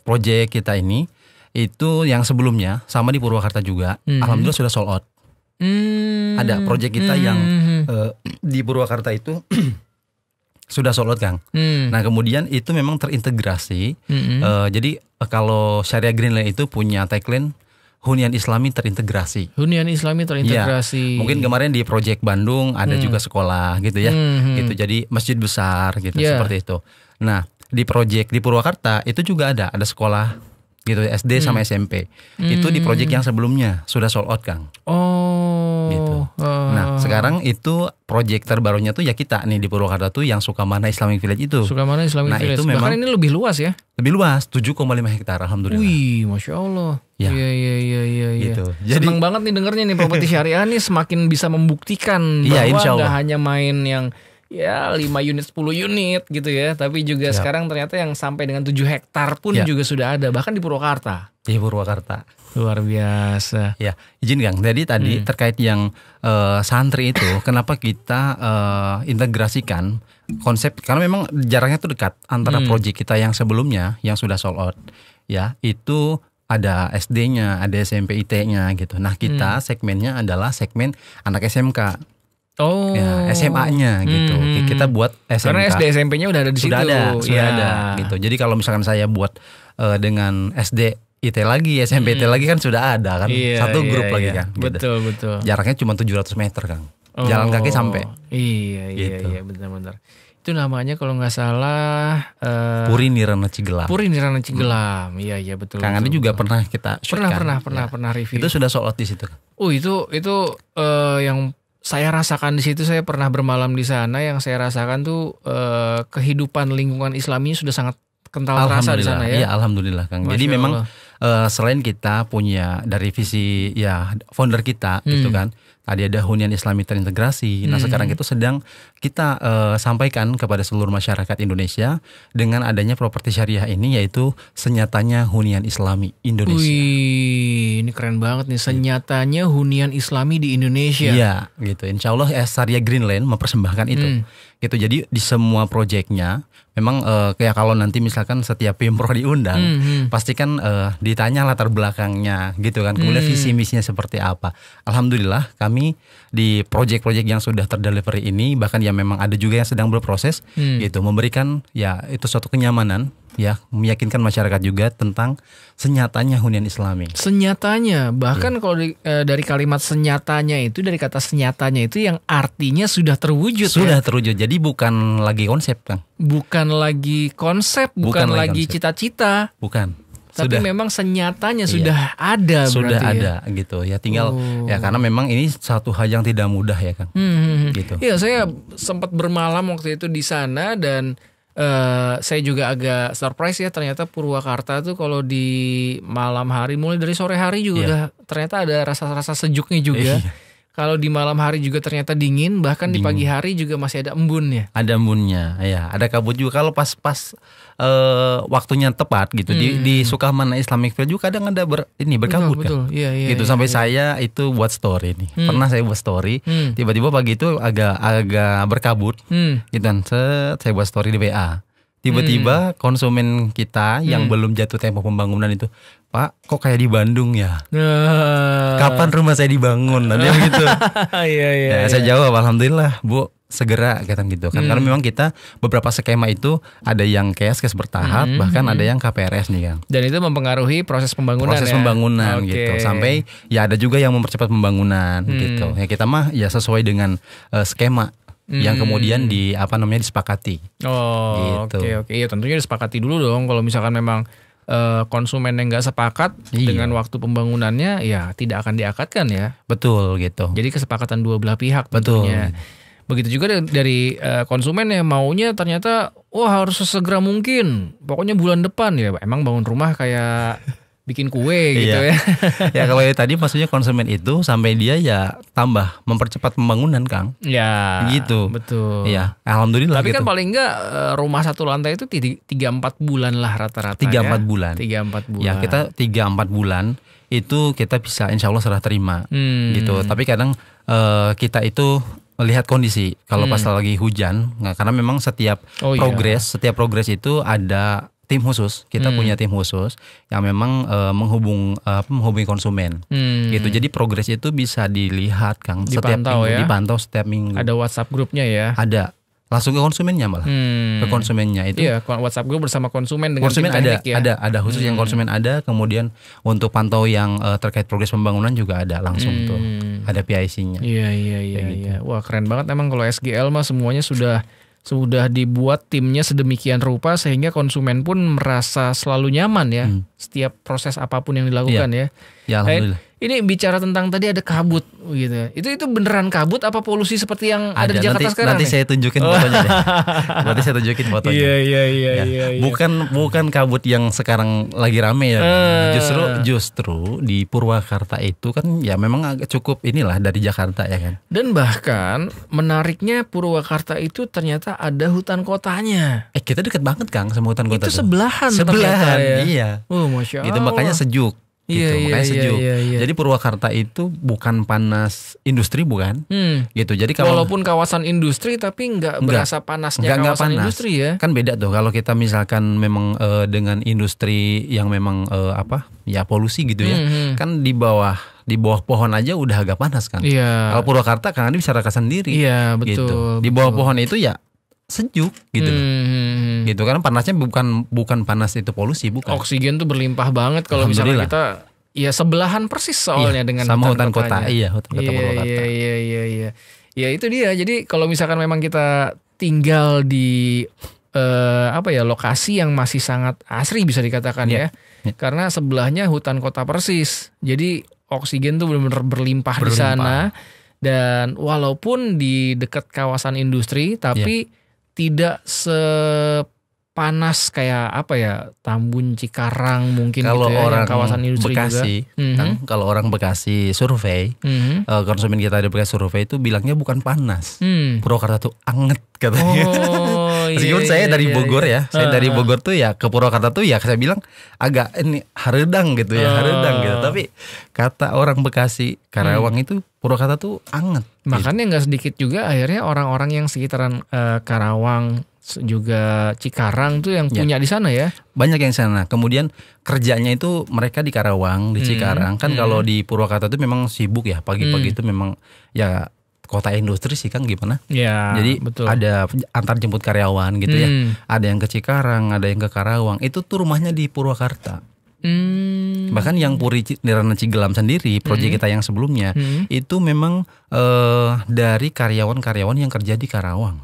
proyek kita ini itu yang sebelumnya sama di Purwakarta juga. Alhamdulillah sudah sold out. Ada proyek kita yang di Purwakarta itu sudah sold out, Kang. Nah, kemudian itu memang terintegrasi. Jadi kalau Syariah Greenland itu punya tagline Hunian Islami terintegrasi. Hunian Islami terintegrasi. Ya, mungkin kemarin di proyek Bandung ada juga sekolah gitu ya. Gitu. Jadi masjid besar gitu seperti itu. Nah, di proyek di Purwakarta itu juga ada sekolah gitu SD sama SMP. Itu di proyek yang sebelumnya sudah sold out, Kang. Oh. Gitu. Nah, sekarang itu proyek terbarunya tuh ya kita nih di Purwakarta tuh yang Sukamana Islamic Village itu. Sukamana Islamic Village. Itu memang bahkan ini lebih luas ya. Lebih luas, 7,5 hektar alhamdulillah. Wih, Masya Allah. Ya. Iya. Gitu. Seneng banget nih dengernya nih properti syariah nih semakin bisa membuktikan Iya, bahwa insya Allah. nggak hanya main yang ya 5 unit 10 unit gitu ya, tapi juga sekarang ternyata yang sampai dengan 7 hektar pun juga sudah ada bahkan di Purwakarta. Di Purwakarta. Luar biasa. Ya, izin Kang. Jadi tadi terkait yang santri itu, kenapa kita integrasikan konsep? Karena memang jaraknya tuh dekat antara proyek kita yang sebelumnya yang sudah sold out, ya itu ada SD-nya, ada SMP IT-nya gitu. Nah kita segmennya adalah segmen anak SMK. Oh, Ya, SMA-nya gitu. Kita buat SMK. karena SD SMP-nya udah ada di sudah situ. sudah ada gitu. Jadi kalau misalkan saya buat dengan SD IT lagi, SMP IT lagi kan sudah ada kan. Satu grup lagi kan. Gitu. Betul. Jaraknya cuma 700 meter, Kang. Jalan kaki sampai. Iya, Gitu. benar-benar. Itu namanya kalau nggak salah Puri Nirana Cigelam. Puri Nirana Cigelam. Iya betul. Kang Andi juga pernah kita shoot kan? Pernah review. Itu sudah sold out di situ. Itu yang saya rasakan di situ. Saya pernah bermalam di sana. Yang saya rasakan tuh kehidupan lingkungan Islami sudah sangat kental terasa di sana ya. Iya, alhamdulillah, Kang. Masya Jadi memang Allah. selain kita punya dari visi ya founder kita gitu kan. Tadi ada Hunian Islami terintegrasi. Nah, sekarang itu sedang kita sampaikan kepada seluruh masyarakat Indonesia dengan adanya properti syariah ini, yaitu senyatanya Hunian Islami Indonesia. Wih, ini keren banget nih. Senyatanya Hunian Islami di Indonesia. Iya, gitu. Insya Allah Syariah Greenland mempersembahkan itu. Gitu. Jadi di semua proyeknya memang kayak kalau nanti misalkan setiap Pemprov diundang, pastikan ditanya latar belakangnya gitu kan. Kemudian visi misinya seperti apa. Alhamdulillah kami di proyek-proyek yang sudah terdelivery ini, bahkan yang memang ada juga yang sedang berproses gitu, memberikan ya itu suatu kenyamanan ya, meyakinkan masyarakat juga tentang senyatanya Hunian Islami. Senyatanya, bahkan kalau dari kalimat senyatanya itu, dari kata senyatanya itu yang artinya sudah terwujud. Sudah terwujud. Jadi bukan lagi konsep, Kang. Bukan lagi konsep, bukan lagi konsep. cita-cita. Bukan. Tapi Sudah. memang senyatanya sudah ada. Sudah berarti ada gitu ya, tinggal ya karena memang ini satu hal yang tidak mudah ya, Kang. Gitu. Iya, saya sempat bermalam waktu itu di sana dan saya juga agak surprise ya, ternyata Purwakarta tuh kalau di malam hari mulai dari sore hari juga udah ternyata ada rasa-rasa sejuknya juga. Kalau di malam hari juga ternyata dingin, bahkan di pagi hari juga masih ada embun ya. Ada embunnya, ya. Ada kabut juga. Kalau pas waktunya tepat gitu di Sukamana Islamic Village juga kadang ada berkabut betul. kan. Iya, gitu sampai saya itu buat story nih. Pernah saya buat story, tiba-tiba pagi itu agak berkabut. Gitu kan. Saya buat story di WA. Tiba-tiba konsumen kita yang belum jatuh tempo pembangunan itu, Pak, kok kayak di Bandung ya? Kapan rumah saya dibangun? Nanti gitu. Iya. Saya jawab, alhamdulillah, Bu, segera kata gitu kan. Karena memang kita beberapa skema itu ada yang kes bertahap, bahkan ada yang KPRS nih kan. Dan itu mempengaruhi proses pembangunan. Pembangunan gitu. Sampai ya ada juga yang mempercepat pembangunan gitu. Ya kita mah ya sesuai dengan skema yang kemudian disepakati. Gitu. Oke. Iya, tentunya disepakati dulu dong. Kalau misalkan memang konsumen yang nggak sepakat dengan waktu pembangunannya, ya tidak akan diakatkan ya. Betul gitu. Jadi kesepakatan dua belah pihak tentunya. Begitu juga dari konsumen yang maunya ternyata harus sesegera mungkin. Pokoknya bulan depan ya. Emang bangun rumah kayak bikin kue gitu ya. Ya kalau tadi maksudnya konsumen itu sampai dia ya tambah mempercepat pembangunan, Kang. Ya. Gitu. Betul. Iya, alhamdulillah. Tapi gitu. kan paling enggak rumah satu lantai itu 3-4 bulan lah rata-rata. 3-4 bulan. 3-4 bulan. Ya kita 3-4 bulan itu kita bisa insya Allah serah terima gitu. Tapi kadang kita itu melihat kondisi kalau pas lagi hujan, karena memang setiap progres itu ada tim khusus. Kita punya tim khusus yang memang menghubungi konsumen gitu. Jadi progres itu bisa dilihat, Kang, Dipantau, dipantau setiap minggu. Ada WhatsApp grupnya ya. Ada. Langsung ke konsumennya malah. Ke konsumennya itu. Iya, WhatsApp group bersama konsumen dengan konsumen tim teknik ya. Ada khusus yang konsumen ada. Kemudian untuk pantau yang terkait progres pembangunan juga ada langsung tuh. Ada PIC-nya. Iya. Gitu. Wah, keren banget emang kalau SGL mah semuanya sudah dibuat timnya sedemikian rupa sehingga konsumen pun merasa selalu nyaman ya setiap proses apapun yang dilakukan ya. Ya, alhamdulillah. Ini bicara tentang tadi ada kabut gitu. Itu beneran kabut apa polusi seperti yang ada di Jakarta sekarang? Nanti saya tunjukin fotonya deh. Nanti saya tunjukin fotonya. Iya. Bukan kabut yang sekarang lagi rame ya. Justru di Purwakarta itu kan ya memang agak cukup inilah dari Jakarta ya kan. Dan bahkan menariknya Purwakarta itu ternyata ada hutan kotanya. Kita deket banget, Kang, sama hutan kota. Itu sebelahan ya. Iya. Masya Allah. Itu makanya sejuk. Makanya sejuk. Iya. Jadi Purwakarta itu bukan panas industri, bukan? Gitu. Jadi walaupun kawasan industri tapi nggak berasa panasnya kawasan panas. Industri ya. Kan beda tuh kalau kita misalkan memang dengan industri yang memang polusi gitu ya. Kan di bawah pohon aja udah agak panas kan. Iya. Kalau Purwakarta kan Anda bisa rasakan sendiri. Iya, betul. Gitu. Di bawah pohon itu ya sejuk gitu loh. Gitu kan panasnya bukan panas itu polusi, bukan. Oksigen tuh berlimpah banget kalau misalnya kita ya sebelahan persis soalnya dengan sama hutan kota. Iya, hutan kota Purwakarta. Iya. Ya itu dia. Jadi kalau misalkan memang kita tinggal di lokasi yang masih sangat asri bisa dikatakan ya. Karena sebelahnya hutan kota persis. Jadi oksigen tuh benar-benar berlimpah di sana. Dan walaupun di dekat kawasan industri tapi tidak sepanas kayak Tambun, Cikarang mungkin kalau gitu ya, orang kawasan industri Bekasi, juga. Kan, kalau orang Bekasi survei, konsumen kita di Bekasi survei itu bilangnya bukan panas. Purwakarta tuh anget katanya. Meskipun saya dari Bogor ya, saya dari Bogor tuh ya ke Purwakarta tuh ya saya bilang agak haredang gitu ya, haredang gitu. Tapi kata orang Bekasi, Karawang itu Purwakarta tuh anget. Makanya nggak sedikit juga akhirnya orang-orang yang sekitaran Karawang juga Cikarang tuh yang punya di sana ya. Banyak yang sana. Kemudian kerjanya itu mereka di Karawang, di Cikarang. Kan kalau di Purwakarta itu memang sibuk ya. Pagi-pagi itu memang ya kota industri sih, Kang, gimana? Ya, jadi betul. Ada antar jemput karyawan gitu ya. Ada yang ke Cikarang, ada yang ke Karawang. Itu tuh rumahnya di Purwakarta. Bahkan yang Puri Nirana Cigelam sendiri, proyek kita yang sebelumnya itu memang dari karyawan-karyawan yang kerja di Karawang.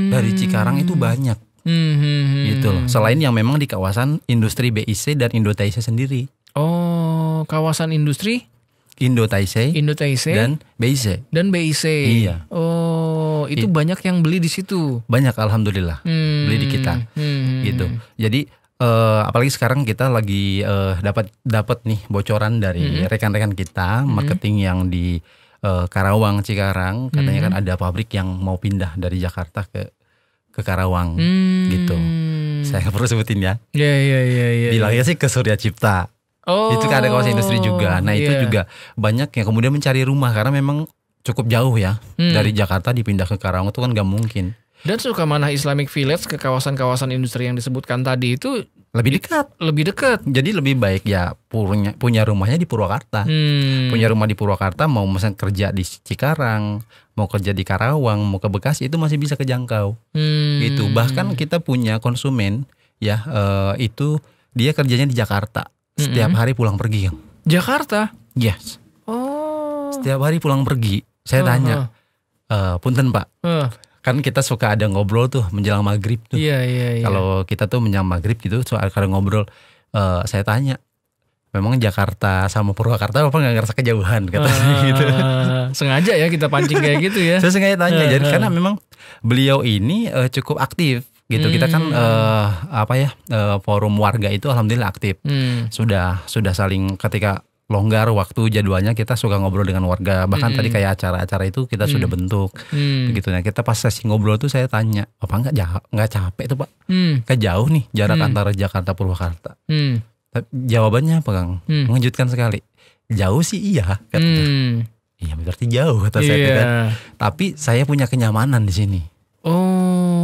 Dari Cikarang itu banyak. Gitu loh. Selain yang memang di kawasan industri BIC dan Indo-Taisei sendiri. Oh, kawasan industri? Indo-Taisei dan BIC. Dan BIC. Iya. Oh, itu banyak yang beli di situ. Banyak alhamdulillah beli di kita gitu. Jadi apalagi sekarang kita lagi dapat nih bocoran dari rekan-rekan kita marketing yang di Karawang, Cikarang, katanya kan ada pabrik yang mau pindah dari Jakarta ke Karawang gitu. Saya nggak perlu sebutin ya. Iya. Bilangnya sih ke Surya Cipta. Itu kan ada kawasan industri juga. Nah itu juga banyak yang kemudian mencari rumah karena memang cukup jauh ya dari Jakarta dipindah ke Karawang itu kan nggak mungkin. Dan Sukamanah Islamic Village ke kawasan-kawasan industri yang disebutkan tadi itu lebih dekat. Jadi lebih baik ya punya rumahnya di Purwakarta. Punya rumah di Purwakarta, mau misalnya kerja di Cikarang, mau kerja di Karawang, mau ke Bekasi itu masih bisa kejangkau. Gitu. Bahkan kita punya konsumen ya itu dia kerjanya di Jakarta. Setiap hari pulang pergi, Kang. Jakarta? Yes. Setiap hari pulang pergi. Saya tanya, punten Pak, kan kita suka ada ngobrol tuh menjelang maghrib tuh. Iya. Kalau kita tuh menjelang maghrib gitu, kalau ngobrol, saya tanya, memang Jakarta sama Purwakarta apa nggak ngerasa kejauhan katanya gitu. Sengaja ya kita pancing kayak gitu ya. Saya sengaja tanya, jadi karena memang beliau ini cukup aktif. Gitu kita kan forum warga itu alhamdulillah aktif. Sudah saling ketika longgar waktu jadwalnya kita suka ngobrol dengan warga. Bahkan tadi kayak acara-acara itu kita sudah bentuk. Begitu. Nah kita pas sesi ngobrol tuh saya tanya, "Bapak nggak capek tuh Pak? Kan jauh nih jarak antara Jakarta Purwakarta." Jawabannya apa Kang? Mengejutkan sekali. Jauh sih iya katanya. Iya berarti jauh kata saya kan. Tapi saya punya kenyamanan di sini.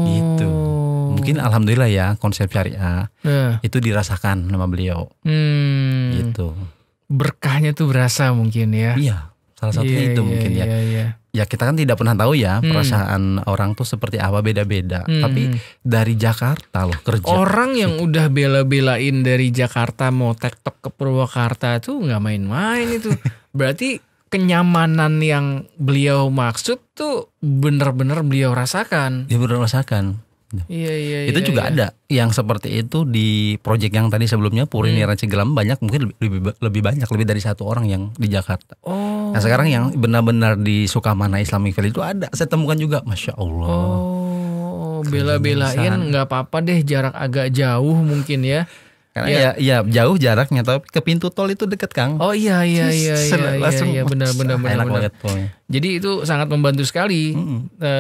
Gitu. Mungkin alhamdulillah ya konsep syariah itu dirasakan sama beliau. Gitu. Berkahnya tuh berasa mungkin ya. Iya, salah satunya itu mungkin ya. Ya kita kan tidak pernah tahu ya perasaan orang tuh seperti apa, beda-beda. Tapi dari Jakarta loh kerja. Orang yang udah bela-belain dari Jakarta mau tektok ke Purwakarta tuh nggak main-main itu. Berarti kenyamanan yang beliau maksud tuh bener-bener beliau rasakan. Dia bener rasakan. Iya. Itu juga ada yang seperti itu di proyek yang tadi sebelumnya Puri Niran Cigelam banyak, mungkin lebih banyak, lebih dari satu orang yang di Jakarta. Nah sekarang yang benar-benar di Sukamanah Islamic Village itu ada, saya temukan juga, Masya Allah. Bela-belain nggak apa-apa deh jarak agak jauh mungkin ya. Karena ya jauh jaraknya, tapi ke pintu tol itu deket Kang. Iya benar. Jadi itu sangat membantu sekali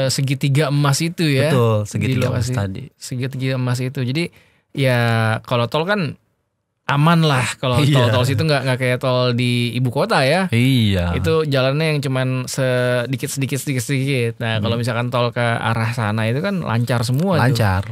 segitiga emas itu ya. Betul, segitiga emas tadi. Segitiga emas itu. Jadi ya kalau tol kan aman lah, kalau tol situ nggak kayak tol di ibu kota ya. Iya. Itu jalannya yang cuman sedikit. Nah kalau misalkan tol ke arah sana itu kan lancar semua. Lancar.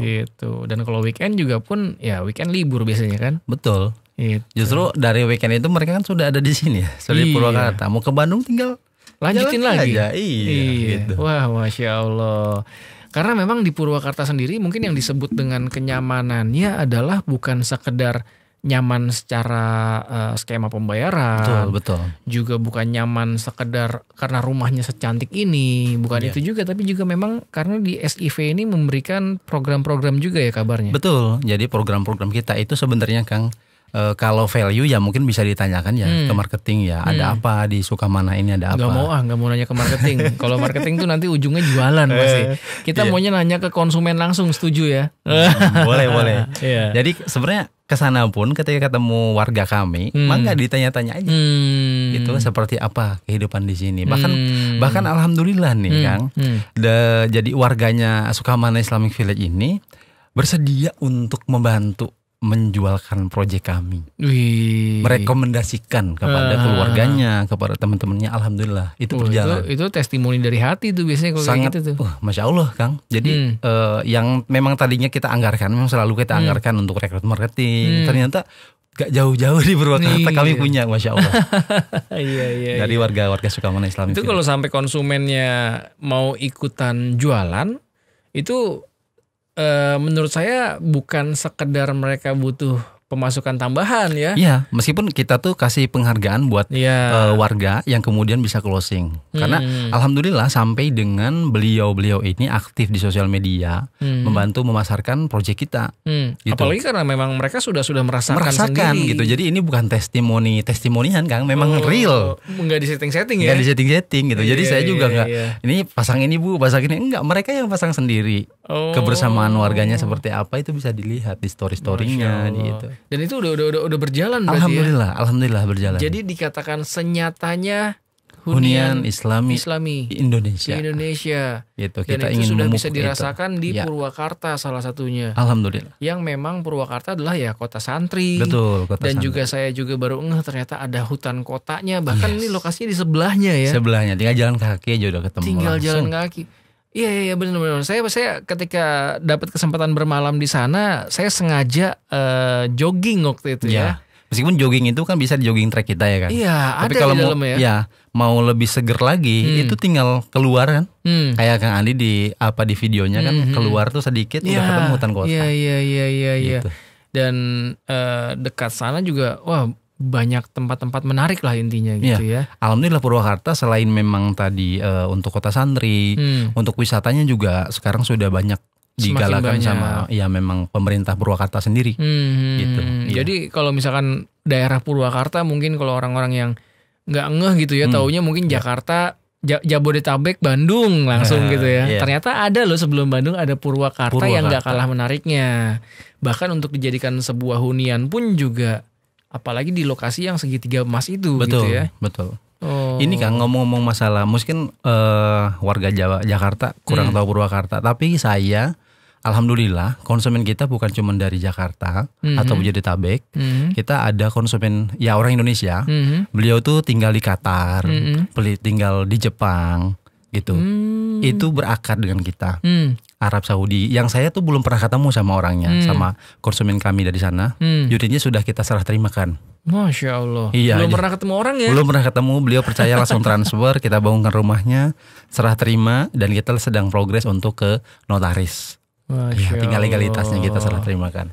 Gitu. Dan kalau weekend juga pun ya weekend libur biasanya kan. Betul. Gitu. Justru dari weekend itu mereka kan sudah ada di sini ya, sudah di Purwakarta. Mau ke Bandung tinggal lanjutin lagi. Aja. Iya. Gitu. Wah, Masya Allah. Karena memang di Purwakarta sendiri mungkin yang disebut dengan kenyamanannya adalah bukan sekedar nyaman secara skema pembayaran. Betul. Juga bukan nyaman sekedar karena rumahnya secantik ini. Bukan itu juga, tapi juga memang karena di SIV ini memberikan program-program juga ya kabarnya. Betul. Jadi program-program kita itu sebenarnya Kang, kalau value ya mungkin bisa ditanyakan ya ke marketing ya. Ada apa di Sukamanah ini, ada apa? Gak mau nanya ke marketing. Kalau marketing tuh nanti ujungnya jualan pasti. Kita maunya nanya ke konsumen langsung, setuju ya? Boleh. Jadi sebenarnya kesana pun ketika ketemu warga kami, maka ditanya-tanya aja. Itu seperti apa kehidupan di sini. Bahkan alhamdulillah nih Kang, jadi warganya Sukamanah Islamic Village ini bersedia untuk membantu menjualkan proyek kami. Merekomendasikan kepada keluarganya, kepada teman-temannya, alhamdulillah itu berjalan. Itu testimoni dari hati tuh biasanya kalau sangat, kayak gitu tuh. Masya Allah Kang. Jadi yang memang tadinya kita anggarkan, memang selalu kita anggarkan untuk rekrut marketing. Ternyata gak jauh-jauh di Purwakarta kami punya, Masya Allah. Iya. Dari warga Sukamanah Islamic. Itu kalau sampai konsumennya mau ikutan jualan, itu menurut saya bukan sekedar mereka butuh pemasukan tambahan ya. Iya, meskipun kita tuh kasih penghargaan buat Iya. warga yang kemudian bisa closing. Karena alhamdulillah sampai dengan beliau-beliau ini aktif di sosial media, membantu memasarkan proyek kita. Gitu. Apalagi karena memang mereka sudah merasakan sendiri. gitu. Jadi ini bukan testimonian Kang, memang real. Enggak di setting-setting ya. Enggak di setting-setting gitu. Jadi Iya, saya juga iya, enggak iya. ini pasang ini Bu, pasang ini enggak, mereka yang pasang sendiri. Kebersamaan warganya seperti apa itu bisa dilihat di story-storynya gitu. Dan itu udah berjalan berarti Alhamdulillah berjalan. Jadi dikatakan senyatanya Hunian Islami di Indonesia. Gitu. Gitu. Dan Kita itu ingin sudah memupuk bisa dirasakan di Ya. Purwakarta salah satunya. Alhamdulillah. Yang memang Purwakarta adalah ya kota santri. Betul, kota Dan santri. juga saya juga baru ternyata ada hutan kotanya. Bahkan ini lokasinya di sebelahnya ya. Sebelahnya tinggal jalan kaki aja udah ketemu. Tinggal langsung. jalan kaki. Iya benar-benar. Saya ketika dapat kesempatan bermalam di sana, saya sengaja jogging waktu itu ya. Meskipun jogging itu kan bisa di jogging track kita ya kan. Iya, Tapi ada kalau di mau dalamnya ya. mau lebih seger lagi itu tinggal keluar kan. Kayak Kang Andi di videonya kan keluar tuh sedikit udah ketemu hutan kota. Iya. Gitu. Dan dekat sana juga banyak tempat-tempat menarik lah intinya gitu ya. Alhamdulillah Purwakarta selain memang tadi untuk kota santri, untuk wisatanya juga sekarang sudah banyak digalakan sama memang pemerintah Purwakarta sendiri gitu. Jadi kalau misalkan daerah Purwakarta mungkin kalau orang-orang yang nggak ngeh gitu ya, taunya mungkin Jakarta, Jabodetabek, Bandung langsung gitu ya. Ternyata ada loh sebelum Bandung ada Purwakarta yang nggak kalah menariknya. Bahkan untuk dijadikan sebuah hunian pun juga, apalagi di lokasi yang segitiga emas itu gitu ya. Betul. Ini Kang ngomong-ngomong masalah mungkin warga Jakarta kurang tahu Purwakarta, tapi saya alhamdulillah konsumen kita bukan cuma dari Jakarta atau Jabodetabek. Kita ada konsumen orang Indonesia. Beliau tuh tinggal di Qatar, tinggal di Jepang gitu. Itu berakar dengan kita. Arab Saudi yang saya tuh belum pernah ketemu sama orangnya, sama konsumen kami dari sana. Unitnya sudah kita serah terimakan. Masya Allah. Iya, belum pernah ketemu orang ya? Belum pernah ketemu, beliau percaya langsung transfer, kita bangunkan rumahnya, serah terima, dan kita sedang progres untuk ke notaris. Tinggal legalitasnya kita serah terimakan.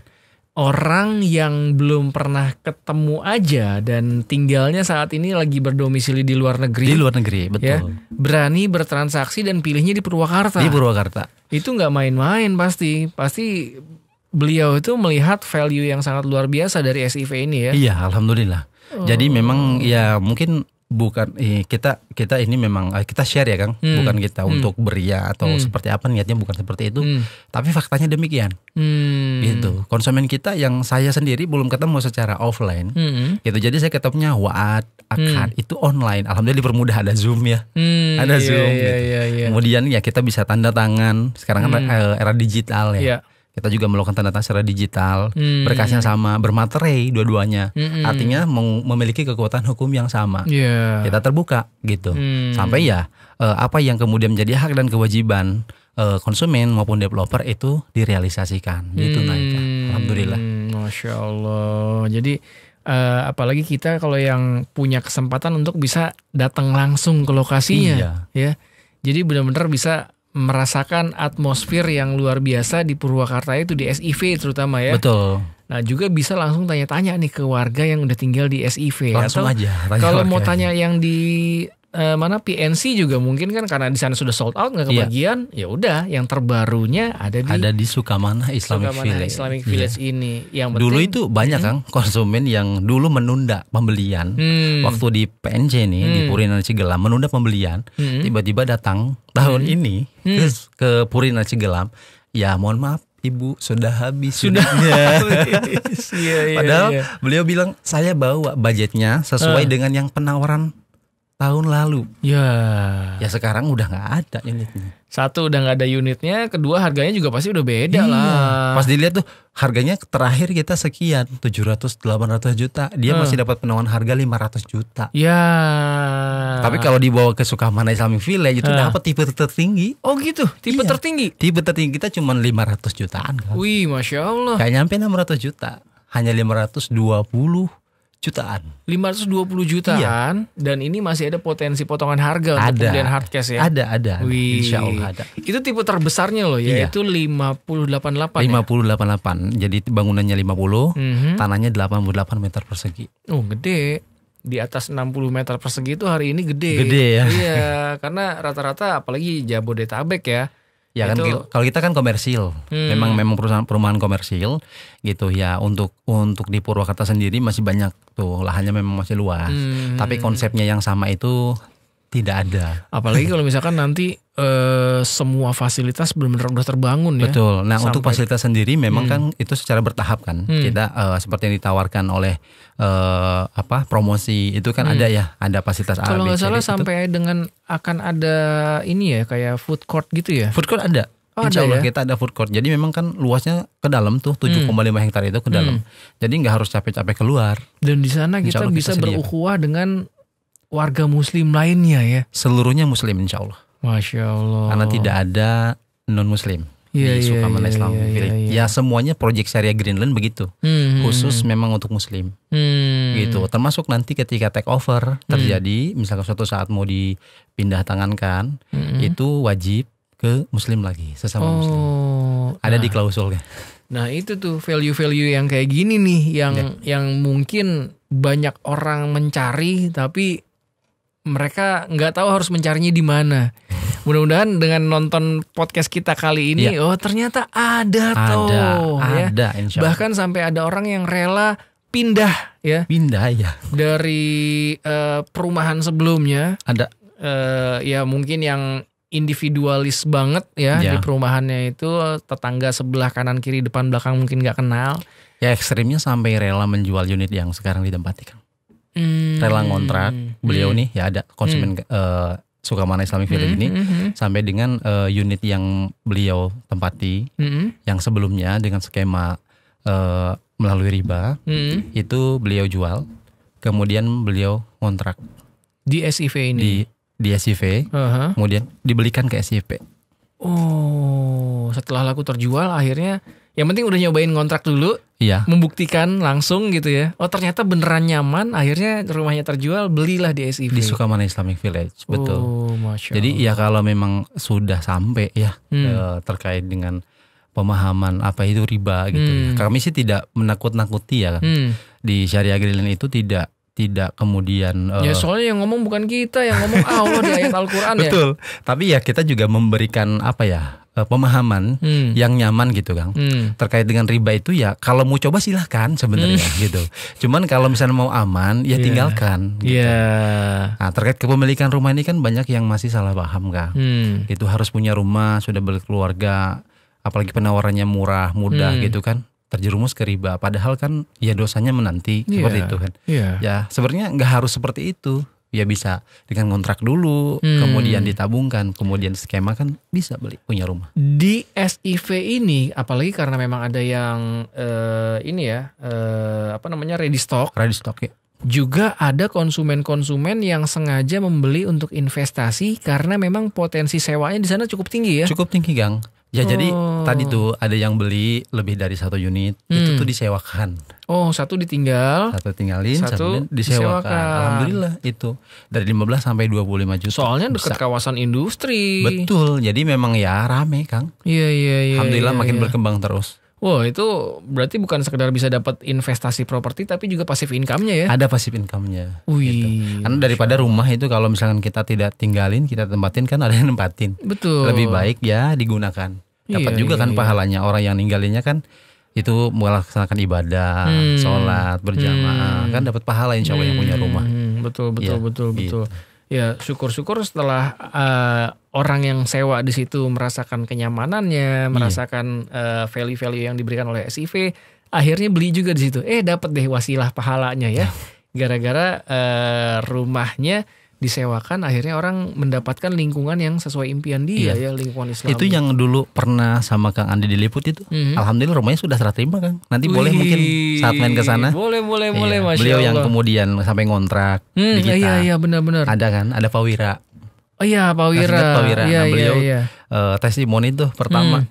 Orang yang belum pernah ketemu aja dan tinggalnya saat ini lagi berdomisili di luar negeri. Di luar negeri, betul. Ya, berani bertransaksi dan pilihnya di Purwakarta. Di Purwakarta. Itu nggak main-main pasti. Pasti beliau itu melihat value yang sangat luar biasa dari SIV ini ya. Iya, alhamdulillah. Jadi memang mungkin bukan kita ini memang kita share ya Kang, bukan kita untuk beria atau seperti apa, niatnya bukan seperti itu, tapi faktanya demikian. Gitu. Konsumen kita yang saya sendiri belum ketemu secara offline, gitu. Jadi saya ketemunya akad itu online. Alhamdulillah dipermudah, ada Zoom ya, ada Zoom. Gitu. Kemudian kita bisa tanda tangan. Sekarang kan era digital ya. Kita juga melakukan tanda tangan secara digital, berkasnya sama, bermaterai dua-duanya. Artinya memiliki kekuatan hukum yang sama. Kita terbuka gitu. Sampai apa yang kemudian menjadi hak dan kewajiban konsumen maupun developer itu direalisasikan. Gitu naik. Alhamdulillah. Masya Allah. Jadi apalagi kita kalau yang punya kesempatan untuk bisa datang langsung ke lokasinya, ya. Jadi benar-benar bisa merasakan atmosfer yang luar biasa di Purwakarta itu, di SIV terutama ya. Betul. Nah juga bisa langsung tanya-tanya nih ke warga yang udah tinggal di SIV. Langsung atau aja. Kalau mau tanya yang di mana PNC juga mungkin kan, karena di sana sudah sold out nggak kebagian. Ya udah, yang terbarunya ada di Sukamana Islamic Village ini. Yang penting, dulu itu banyak Kang konsumen yang dulu menunda pembelian. Waktu di PNC nih di Purina Cigelam menunda pembelian, tiba-tiba datang tahun ini ke Purina Cigelam. Ya mohon maaf Ibu, sudah habis. Sudah habis. Padahal beliau bilang saya bawa budgetnya sesuai dengan yang penawaran tahun lalu. Ya sekarang udah nggak ada unitnya. Satu udah nggak ada unitnya, kedua harganya juga pasti udah beda lah. Pas dilihat tuh harganya terakhir kita sekian 700-800 juta, dia masih dapat penawaran harga 500 juta. Tapi kalau dibawa ke Sukamana Islamic Village itu dapat tipe tertinggi. Oh gitu, tipe tertinggi. Tipe tertinggi kita cuma 500 jutaan kan. Wih, Masya Allah. Gak nyampe 600 juta, hanya 520 jutaan. 520 jutaan dan ini masih ada potensi potongan harga untuk Ada. pembelian hard cash ya. Ada. Wih. Insya Allah ada. Itu tipe terbesarnya loh Iya. yaitu 588 ya. 5088. Jadi bangunannya 50, Mhm. tanahnya 88 meter persegi. Oh gede. Di atas 60 meter persegi itu hari ini gede. Gede ya. Iya, karena rata-rata apalagi Jabodetabek ya. Ya kan Itu- kalau kita kan komersil, memang perumahan komersil gitu ya. Untuk di Purwakarta sendiri masih banyak tuh lahannya, memang masih luas. Tapi konsepnya yang sama itu tidak ada. Apalagi kalau misalkan nanti semua fasilitas benar-benar udah terbangun ya. Betul. Nah untuk Sampai- fasilitas sendiri memang kan itu secara bertahap kan. Kita seperti yang ditawarkan oleh promosi itu kan ada ya, ada fasilitas A, Kalau B, nggak C, salah D, itu. sampai dengan akan ada ini ya kayak food court gitu ya. Food court ada. Oh, Insya ada Allah ya? kita ada food court. Jadi memang kan luasnya ke dalam tuh 7,5 hektar itu ke dalam. Jadi nggak harus capek-capek keluar. Dan di sana Insya kita Allah bisa kita sediakan. berukhuwah dengan warga muslim lainnya ya. Seluruhnya muslim insya Allah. Masya Allah. Karena tidak ada non muslim Iya, di iya, Sukamana iya, Islam iya, Village. iya. Ya semuanya proyek syariah Greenland begitu. Khusus memang untuk muslim. Gitu. Termasuk nanti ketika take over terjadi, misalkan suatu saat mau dipindah tangankan, itu wajib ke muslim lagi, sesama muslim. Oh, Ada di klausulnya. nah itu tuh value-value yang kayak gini nih yang mungkin banyak orang mencari tapi mereka nggak tahu harus mencarinya di mana. Mudah-mudahan dengan nonton podcast kita kali ini, oh ternyata ada tuh, ya. Ada insya Allah. Bahkan sampai ada orang yang rela pindah ya Pindah ya. dari perumahan sebelumnya. Ada. Ya mungkin yang individualis banget ya Ya. di perumahannya itu, tetangga sebelah kanan kiri depan belakang mungkin nggak kenal. Ya ekstrimnya sampai rela menjual unit yang sekarang ditempati Kang. Rela ngontrak. Beliau nih ya ada konsumen Sukamana Islamic Village ini sampai dengan unit yang beliau tempati yang sebelumnya dengan skema melalui riba itu beliau jual, kemudian beliau ngontrak Di SIV ini. di SIV, Aha. kemudian dibelikan ke SIP. Oh, setelah laku terjual akhirnya yang penting udah nyobain ngontrak dulu, Iya. membuktikan langsung gitu ya. Oh ternyata beneran nyaman, akhirnya rumahnya terjual, belilah di SIV. Di Sukamana Islamic Village, betul. Oh, Masya Jadi ya kalau memang sudah sampai ya terkait dengan pemahaman apa itu riba gitu ya. Kami sih tidak menakut-nakuti ya kan. Di Syariah Greenland itu tidak kemudian Ya soalnya yang ngomong bukan kita, yang ngomong Allah di ayat Al-Quran ya. betul. Tapi ya kita juga memberikan apa ya pemahaman yang nyaman gitu Kang. Terkait dengan riba itu ya kalau mau coba silahkan sebenarnya gitu. Cuman kalau misalnya mau aman ya tinggalkan. Gitu. Iya. Nah terkait kepemilikan rumah ini kan banyak yang masih salah paham Kang. Itu harus punya rumah, sudah berkeluarga, apalagi penawarannya murah, mudah gitu kan. Terjerumus ke riba, padahal kan ya dosanya menanti seperti itu kan. Ya sebenarnya nggak harus seperti itu. Ya bisa dengan kontrak dulu, kemudian ditabungkan, kemudian skema kan bisa beli punya rumah. Di SIV ini, apalagi karena memang ada yang ini ya, ready stock. Ready stock ya. Juga ada konsumen-konsumen yang sengaja membeli untuk investasi karena memang potensi sewanya di sana cukup tinggi ya. Cukup tinggi Gang. Ya jadi tadi tuh ada yang beli lebih dari 1 unit, itu tuh disewakan. Oh, satu ditinggal. Satu tinggalin, Satu satu disewakan. disewakan. Alhamdulillah itu dari 15 sampai 25 juta. Soalnya dekat Bisa. kawasan industri. Betul. Jadi memang ya rame Kang. Iya. Alhamdulillah iya, makin iya. berkembang terus. Wah, itu berarti bukan sekedar bisa dapat investasi properti tapi juga passive income-nya ya. Ada passive income-nya. Wih. Karena daripada rumah itu kalau misalkan kita tidak tinggalin, kita tempatin kan ada yang nempatin. Betul. Lebih baik ya digunakan. Dapat juga kan pahalanya. Orang yang ninggalinnya kan itu melaksanakan ibadah, sholat berjamaah, kan dapat pahala insya Allah yang punya rumah. Betul. Ya, Betul. Ya syukur-syukur setelah orang yang sewa di situ merasakan kenyamanannya, merasakan value-value yang diberikan oleh SIV, akhirnya beli juga di situ. Dapat deh wasilah pahalanya ya. Gara-gara rumahnya disewakan, akhirnya orang mendapatkan lingkungan yang sesuai impian dia ya, lingkungan Islam. Itu yang dulu pernah sama Kang Andi diliput itu. Alhamdulillah rumahnya sudah serah terima Kang. Nanti boleh mungkin saat main ke sana. Boleh, Iya. Masya Beliau yang Allah. kemudian sampai ngontrak di kita. Iya, benar-benar. Ada kan, ada Pak Wira. Oh iya, Pak Wira. Masih ingat Pak Wira. Iya, Nah, beliau iya. testimoni tuh pertama.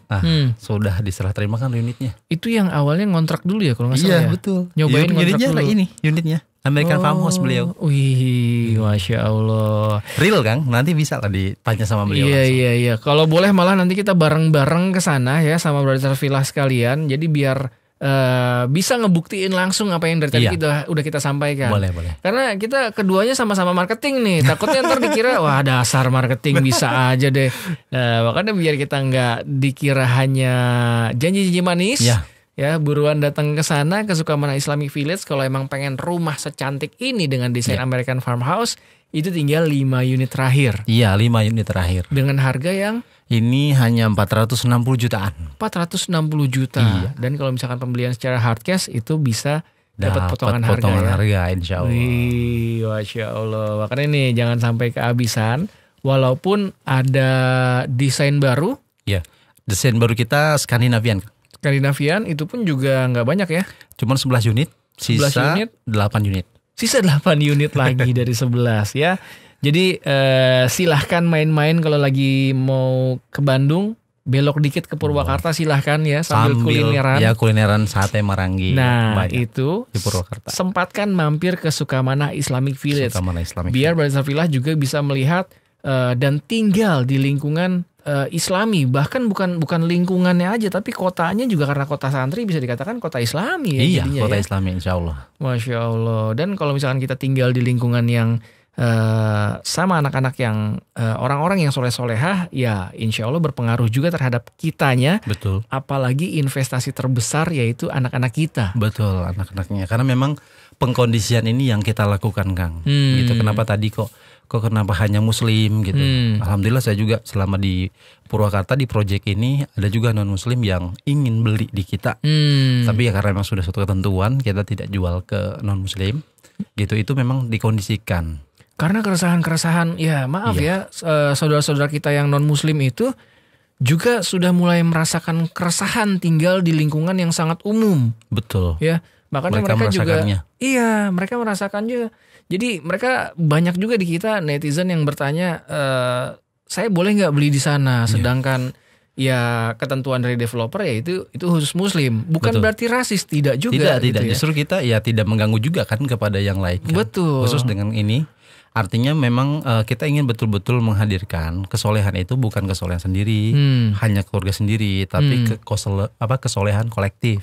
Sudah diserah terima kan unitnya. Itu yang awalnya ngontrak dulu ya kalau nggak salah ya? Betul. Nyobain ngontrak unitnya dulu. ini unitnya. American Farmhouse beliau. Wih, Masya Allah. Real Kang, nanti bisa lah ditanya sama beliau langsung. Iya. Kalau boleh malah nanti kita bareng-bareng ke sana ya sama Brother Villa sekalian. Jadi biar bisa ngebuktiin langsung apa yang dari tadi udah kita sampaikan. Boleh. Karena kita keduanya sama-sama marketing nih. Takutnya ntar dikira wah dasar marketing bisa aja deh. Nah, makanya biar kita nggak dikira hanya janji-janji manis. Ya, buruan datang ke sana ke Sukamana Islamic Village kalau emang pengen rumah secantik ini dengan desain American Farmhouse, itu tinggal 5 unit terakhir. Iya, 5 unit terakhir. Dengan harga yang ini hanya 460 jutaan. 460 juta. Iya. Dan kalau misalkan pembelian secara hard cash itu bisa dapat potongan harga insya Allah. Wih, Masya Allah. Makanya nih jangan sampai kehabisan. Walaupun ada desain baru. Iya, desain baru kita Skandinavian Itu pun juga nggak banyak ya. Cuman 11 unit, sisa 8 unit. Sisa 8 unit lagi dari 11 ya. Jadi silahkan main-main kalau lagi mau ke Bandung, belok dikit ke Purwakarta silahkan ya sambil kulineran. Ya kulineran sate Marangi. Nah itu di Purwakarta. Sempatkan mampir ke Sukamana Islamic Village. Biar Brother Villa juga bisa melihat dan tinggal di lingkungan Islami, bahkan bukan lingkungannya aja tapi kotanya juga karena kota santri bisa dikatakan kota Islami ya. Iya, kota Islami insya Allah. Masya Allah. Dan kalau misalkan kita tinggal di lingkungan yang sama anak-anak yang orang-orang yang soleh-solehah, ya insya Allah berpengaruh juga terhadap kitanya. Betul. Apalagi investasi terbesar yaitu anak-anak kita. Betul, anak-anaknya. Karena memang pengkondisian ini yang kita lakukan Kang. Gitu. Kenapa tadi kok kenapa hanya muslim gitu. Alhamdulillah saya juga selama di Purwakarta di proyek ini ada juga non muslim yang ingin beli di kita. Tapi ya karena memang sudah suatu ketentuan kita tidak jual ke non muslim. Gitu, itu memang dikondisikan. Karena keresahan-keresahan ya maaf ya saudara-saudara kita yang non muslim itu juga sudah mulai merasakan keresahan tinggal di lingkungan yang sangat umum. Betul. Ya, makanya mereka juga mereka merasakan juga. Jadi mereka banyak juga di kita netizen yang bertanya, saya boleh nggak beli di sana? Sedangkan ya ketentuan dari developer ya itu khusus muslim. Bukan berarti rasis, tidak juga. Tidak. Gitu ya. Justru kita ya tidak mengganggu juga kan kepada yang lain. Kan? Betul. Khusus dengan ini. Artinya memang kita ingin betul-betul menghadirkan kesolehan itu bukan kesolehan sendiri, hanya keluarga sendiri, tapi kesolehan kolektif.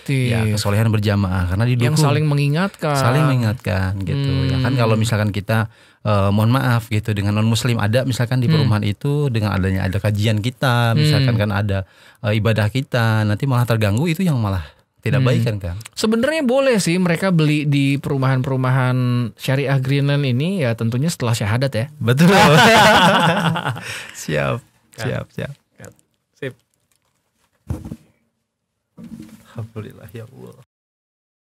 Ya, kesolehan berjamaah karena didukung. Yang saling mengingatkan. Gitu. Ya kan kalau misalkan kita mohon maaf gitu dengan non muslim ada misalkan di perumahan itu dengan adanya ada kajian kita, misalkan kan ada ibadah kita, nanti malah terganggu, itu yang malah tidak baik kan. Sebenarnya boleh sih mereka beli di perumahan-perumahan syariah Greenland ini ya tentunya setelah syahadat ya. Betul. Siap. Sip. Alhamdulillah ya Allah.